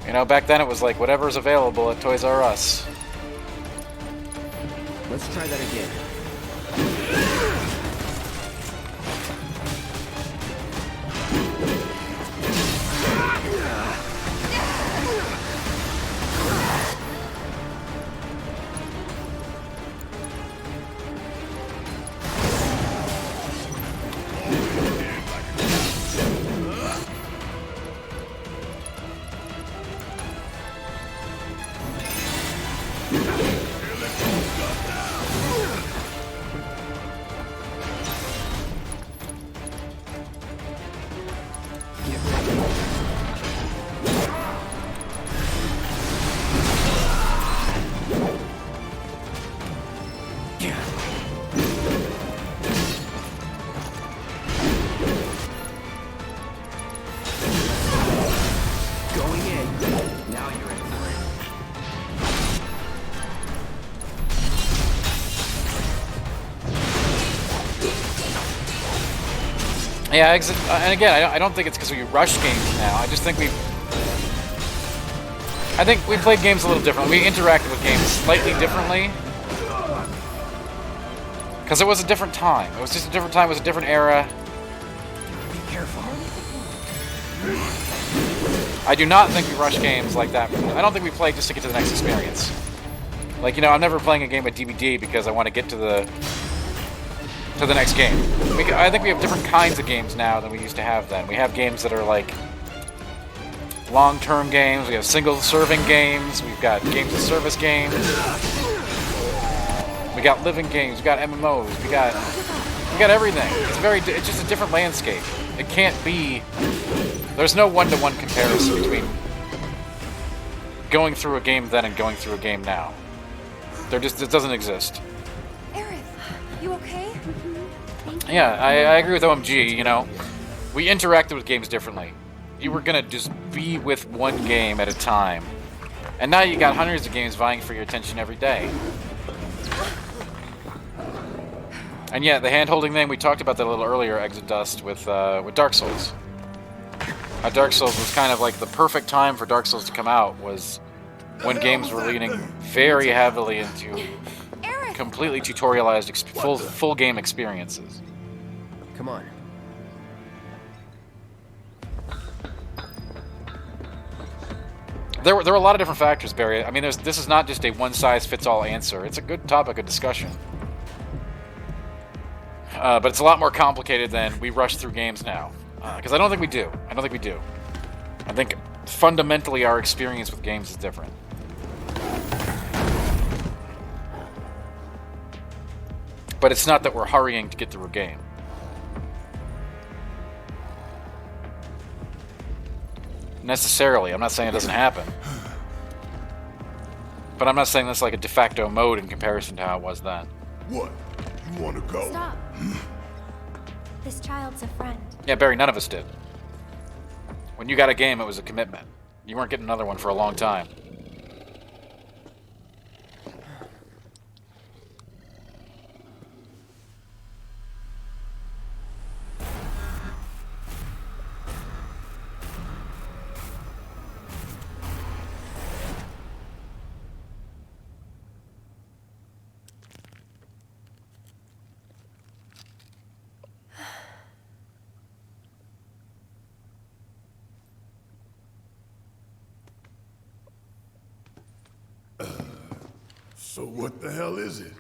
You know, back then it was like whatever's available at Toys R Us. Let's try that again. Going in. Now you're in for it. Yeah, and again, I don't think it's because we rush games now. I just think I think we played games a little differently. We interacted with games slightly differently. Because it was a different time. It was just a different time. It was a different era. Be careful. I do not think we rush games like that. I don't think we play just to get to the next experience. Like, you know, I'm never playing a game at DVD because I want to get to the next game. I think we have different kinds of games now than we used to have then. We have games that are like long-term games. We have single-serving games. We've got games of service games. We got living games. We got MMOs. We got everything. It's just a different landscape. It can't be. There's no one-to-one comparison between going through a game then and going through a game now. It doesn't exist. Aerith, you okay? Yeah, I agree with OMG, you know. We interacted with games differently. You were gonna just be with one game at a time. And now you got hundreds of games vying for your attention every day. And yeah, the hand-holding thing, we talked about that a little earlier, Exit Dust, with Dark Souls. Dark Souls was kind of like the perfect time for Dark Souls to come out, was when games were leaning very heavily into completely tutorialized, full game experiences. Come on. There were a lot of different factors, Barry. I mean, this is not just a one-size-fits-all answer. It's a good topic of discussion. But it's a lot more complicated than we rush through games now. Because I don't think we do. I think fundamentally our experience with games is different. But it's not that we're hurrying to get through a game. Necessarily. I'm not saying it doesn't happen. But I'm not saying that's like a de facto mode in comparison to how it was then. What? You want to go? Stop. This child's a friend. Yeah, Barry, none of us did. When you got a game, it was a commitment. You weren't getting another one for a long time. So what the hell is it?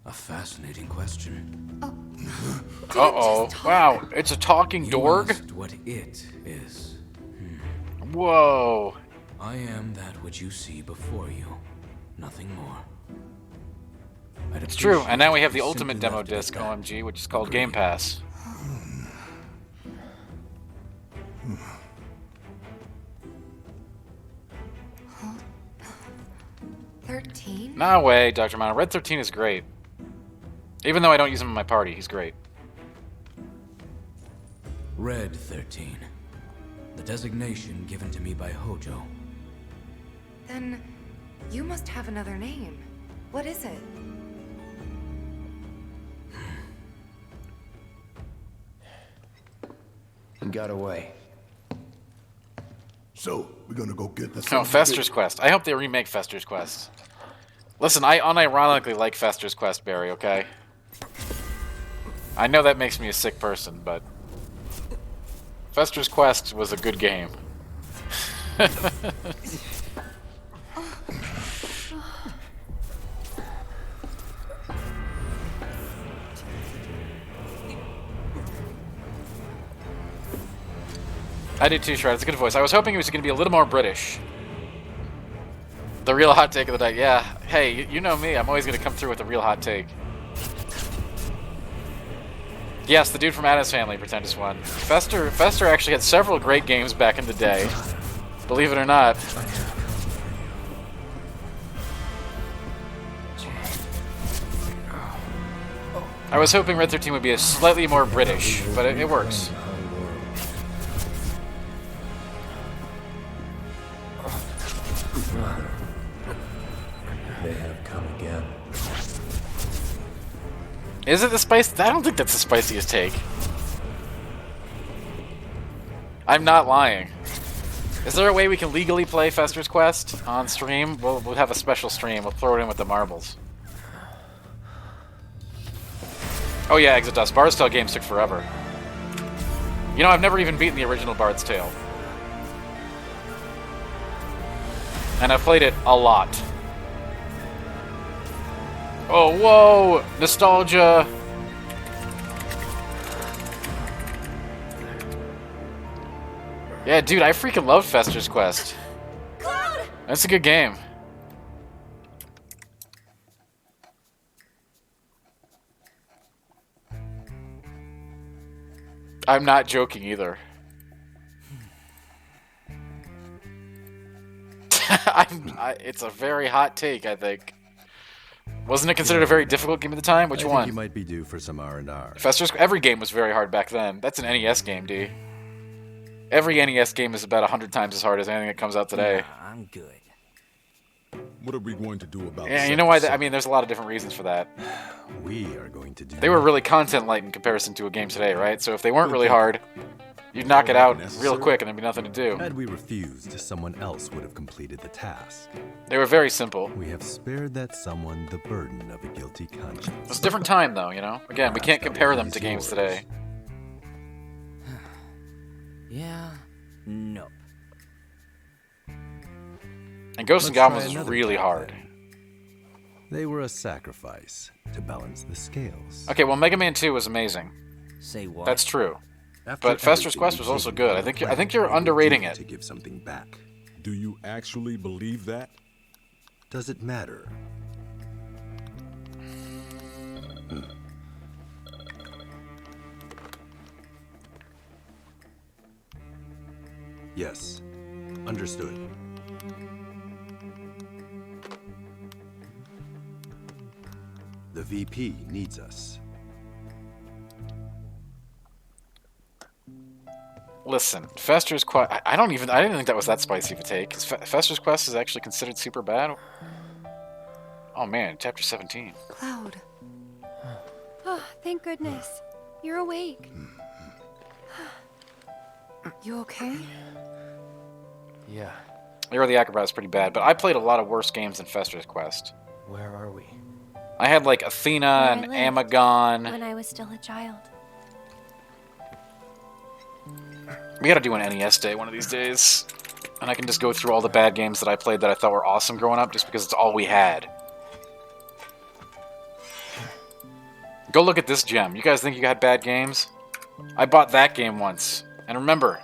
A fascinating question. Uh-oh. Wow, it's a talking dorg? asked what it is. Whoa. I am that which you see before you. Nothing more. It's true, and now we have the ultimate demo disc, OMG, which is called Game Pass. 13? No way, Dr. Mono. Red 13 is great. Even though I don't use him in my party, he's great. Red 13. The designation given to me by Hojo. Then you must have another name. What is it? He got away. So, we're gonna go get the... No, Fester's Quest. I hope they remake Fester's Quest. Listen, I unironically like Fester's Quest, Barry, okay? I know that makes me a sick person, but... Fester's Quest was a good game. I did too, Shred. It's a good voice. I was hoping it was going to be a little more British. The real hot take of the night. Yeah. Hey, you know me. I'm always going to come through with a real hot take. Yes, the dude from Addams Family, Pretentious One. Fester actually had several great games back in the day. Believe it or not. I was hoping Red 13 would be a slightly more British, but it works. They have come again. Is it the spice? I don't think that's the spiciest take. I'm not lying. Is there a way we can legally play Fester's Quest on stream? We'll have a special stream. We'll throw it in with the marbles. Oh yeah, Exit Dust. Bard's Tale games took forever. You know, I've never even beaten the original Bard's Tale. And I've played it a lot. Oh, whoa! Nostalgia! Yeah, dude, I freaking love Fester's Quest. Cloud! That's a good game. I'm not joking either. It's a very hot take, I think. Wasn't it considered a very difficult game at the time? Which I one? think you might be due for some R&R. Fester's, every game was very hard back then. That's an NES game, D. Every NES game is about 100 times as hard as anything that comes out today. Nah, I'm good. What are we going to do about Yeah, you know why? I mean, there's a lot of different reasons for that. We are going to do... They were really content light in comparison to a game today, right? So if they weren't really hard, you'd knock it out real quick and there'd be nothing to do. Had we refused, someone else would have completed the task. They were very simple. We have spared that someone the burden of a guilty conscience. It's a different time, though, you know? Again, we can't compare them to games today. Yeah. Nope. And Ghosts and Goblins was really hard. They were a sacrifice to balance the scales. Okay, well, Mega Man 2 was amazing. Say what? That's true. But Fester's Quest was also good. I think you're underrating it. To give something back. Do you actually believe that? Does it matter? Yes. Understood. The VP needs us. Listen, Fester's Quest. I didn't think that was that spicy of a take. Because Fester's Quest is actually considered super bad. Oh man, chapter 17. Cloud. Oh, thank goodness. You're awake. You okay? Yeah. Hero the Acrobat is pretty bad, but I played a lot of worse games than Fester's Quest. Where are we? I had like Athena and Where I lived Amagon. When I was still a child. We gotta do an NES day one of these days. And I can just go through all the bad games that I played that I thought were awesome growing up just because it's all we had. Go look at this gem. You guys think you had bad games? I bought that game once. And remember,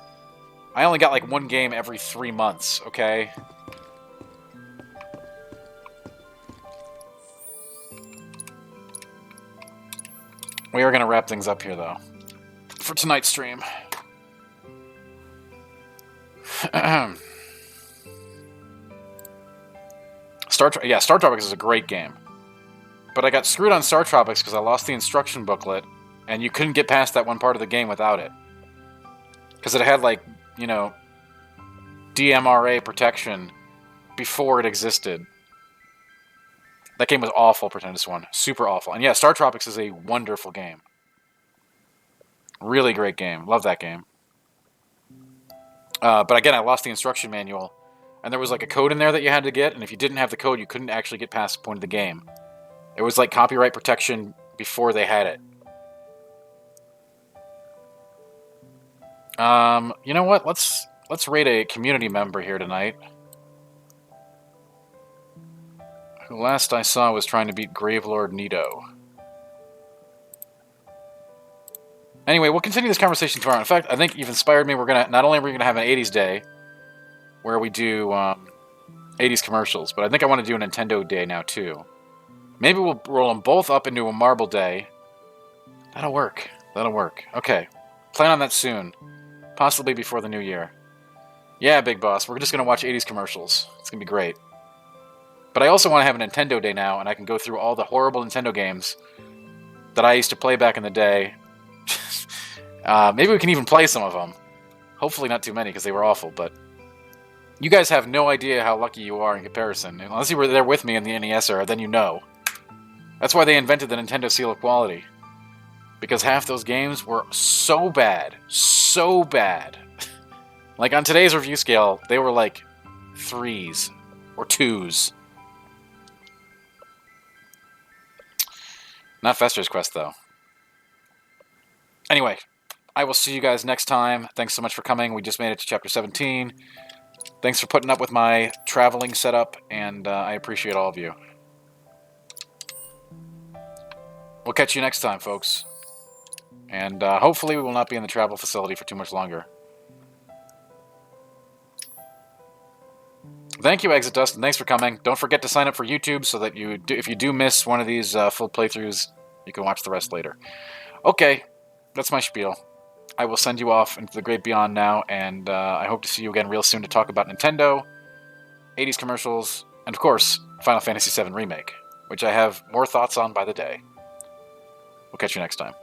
I only got like one game every 3 months, okay? We are gonna wrap things up here though. For tonight's stream. Star Tropics is a great game. But I got screwed on Star Tropics because I lost the instruction booklet, and you couldn't get past that one part of the game without it. Because it had, like, you know, DMRA protection before it existed. That game was awful, Pretentious One. Super awful. And yeah, Star Tropics is a wonderful game. Really great game. Love that game. But again, I lost the instruction manual. And there was like a code in there that you had to get, and if you didn't have the code, you couldn't actually get past the point of the game. It was like copyright protection before they had it. You know what? Let's raid a community member here tonight. Who last I saw was trying to beat Gravelord Nito. Anyway, we'll continue this conversation tomorrow. In fact, I think you've inspired me. We're gonna not only are we gonna have an 80s day where we do 80s commercials, but I think I want to do a Nintendo day now too. Maybe we'll roll them both up into a Marble Day. That'll work. That'll work. Okay. Plan on that soon. Possibly before the new year. Yeah, Big Boss. We're just going to watch 80s commercials. It's going to be great. But I also want to have a Nintendo Day now, and I can go through all the horrible Nintendo games that I used to play back in the day. Maybe we can even play some of them. Hopefully not too many, because they were awful, but... You guys have no idea how lucky you are in comparison. Unless you were there with me in the NES era, then you know. That's why they invented the Nintendo Seal of Quality. Because half those games were so bad. So bad. Like on today's review scale, they were like 3s or 2s. Not Fester's Quest, though. Anyway, I will see you guys next time. Thanks so much for coming. We just made it to Chapter 17. Thanks for putting up with my traveling setup, and I appreciate all of you. We'll catch you next time, folks. And hopefully we will not be in the travel facility for too much longer. Thank you, Exit Dust, and thanks for coming. Don't forget to sign up for YouTube so that if you do miss one of these full playthroughs, you can watch the rest later. Okay, that's my spiel. I will send you off into the great beyond now, and I hope to see you again real soon to talk about Nintendo, 80s commercials, and of course, Final Fantasy VII Remake, which I have more thoughts on by the day. We'll catch you next time.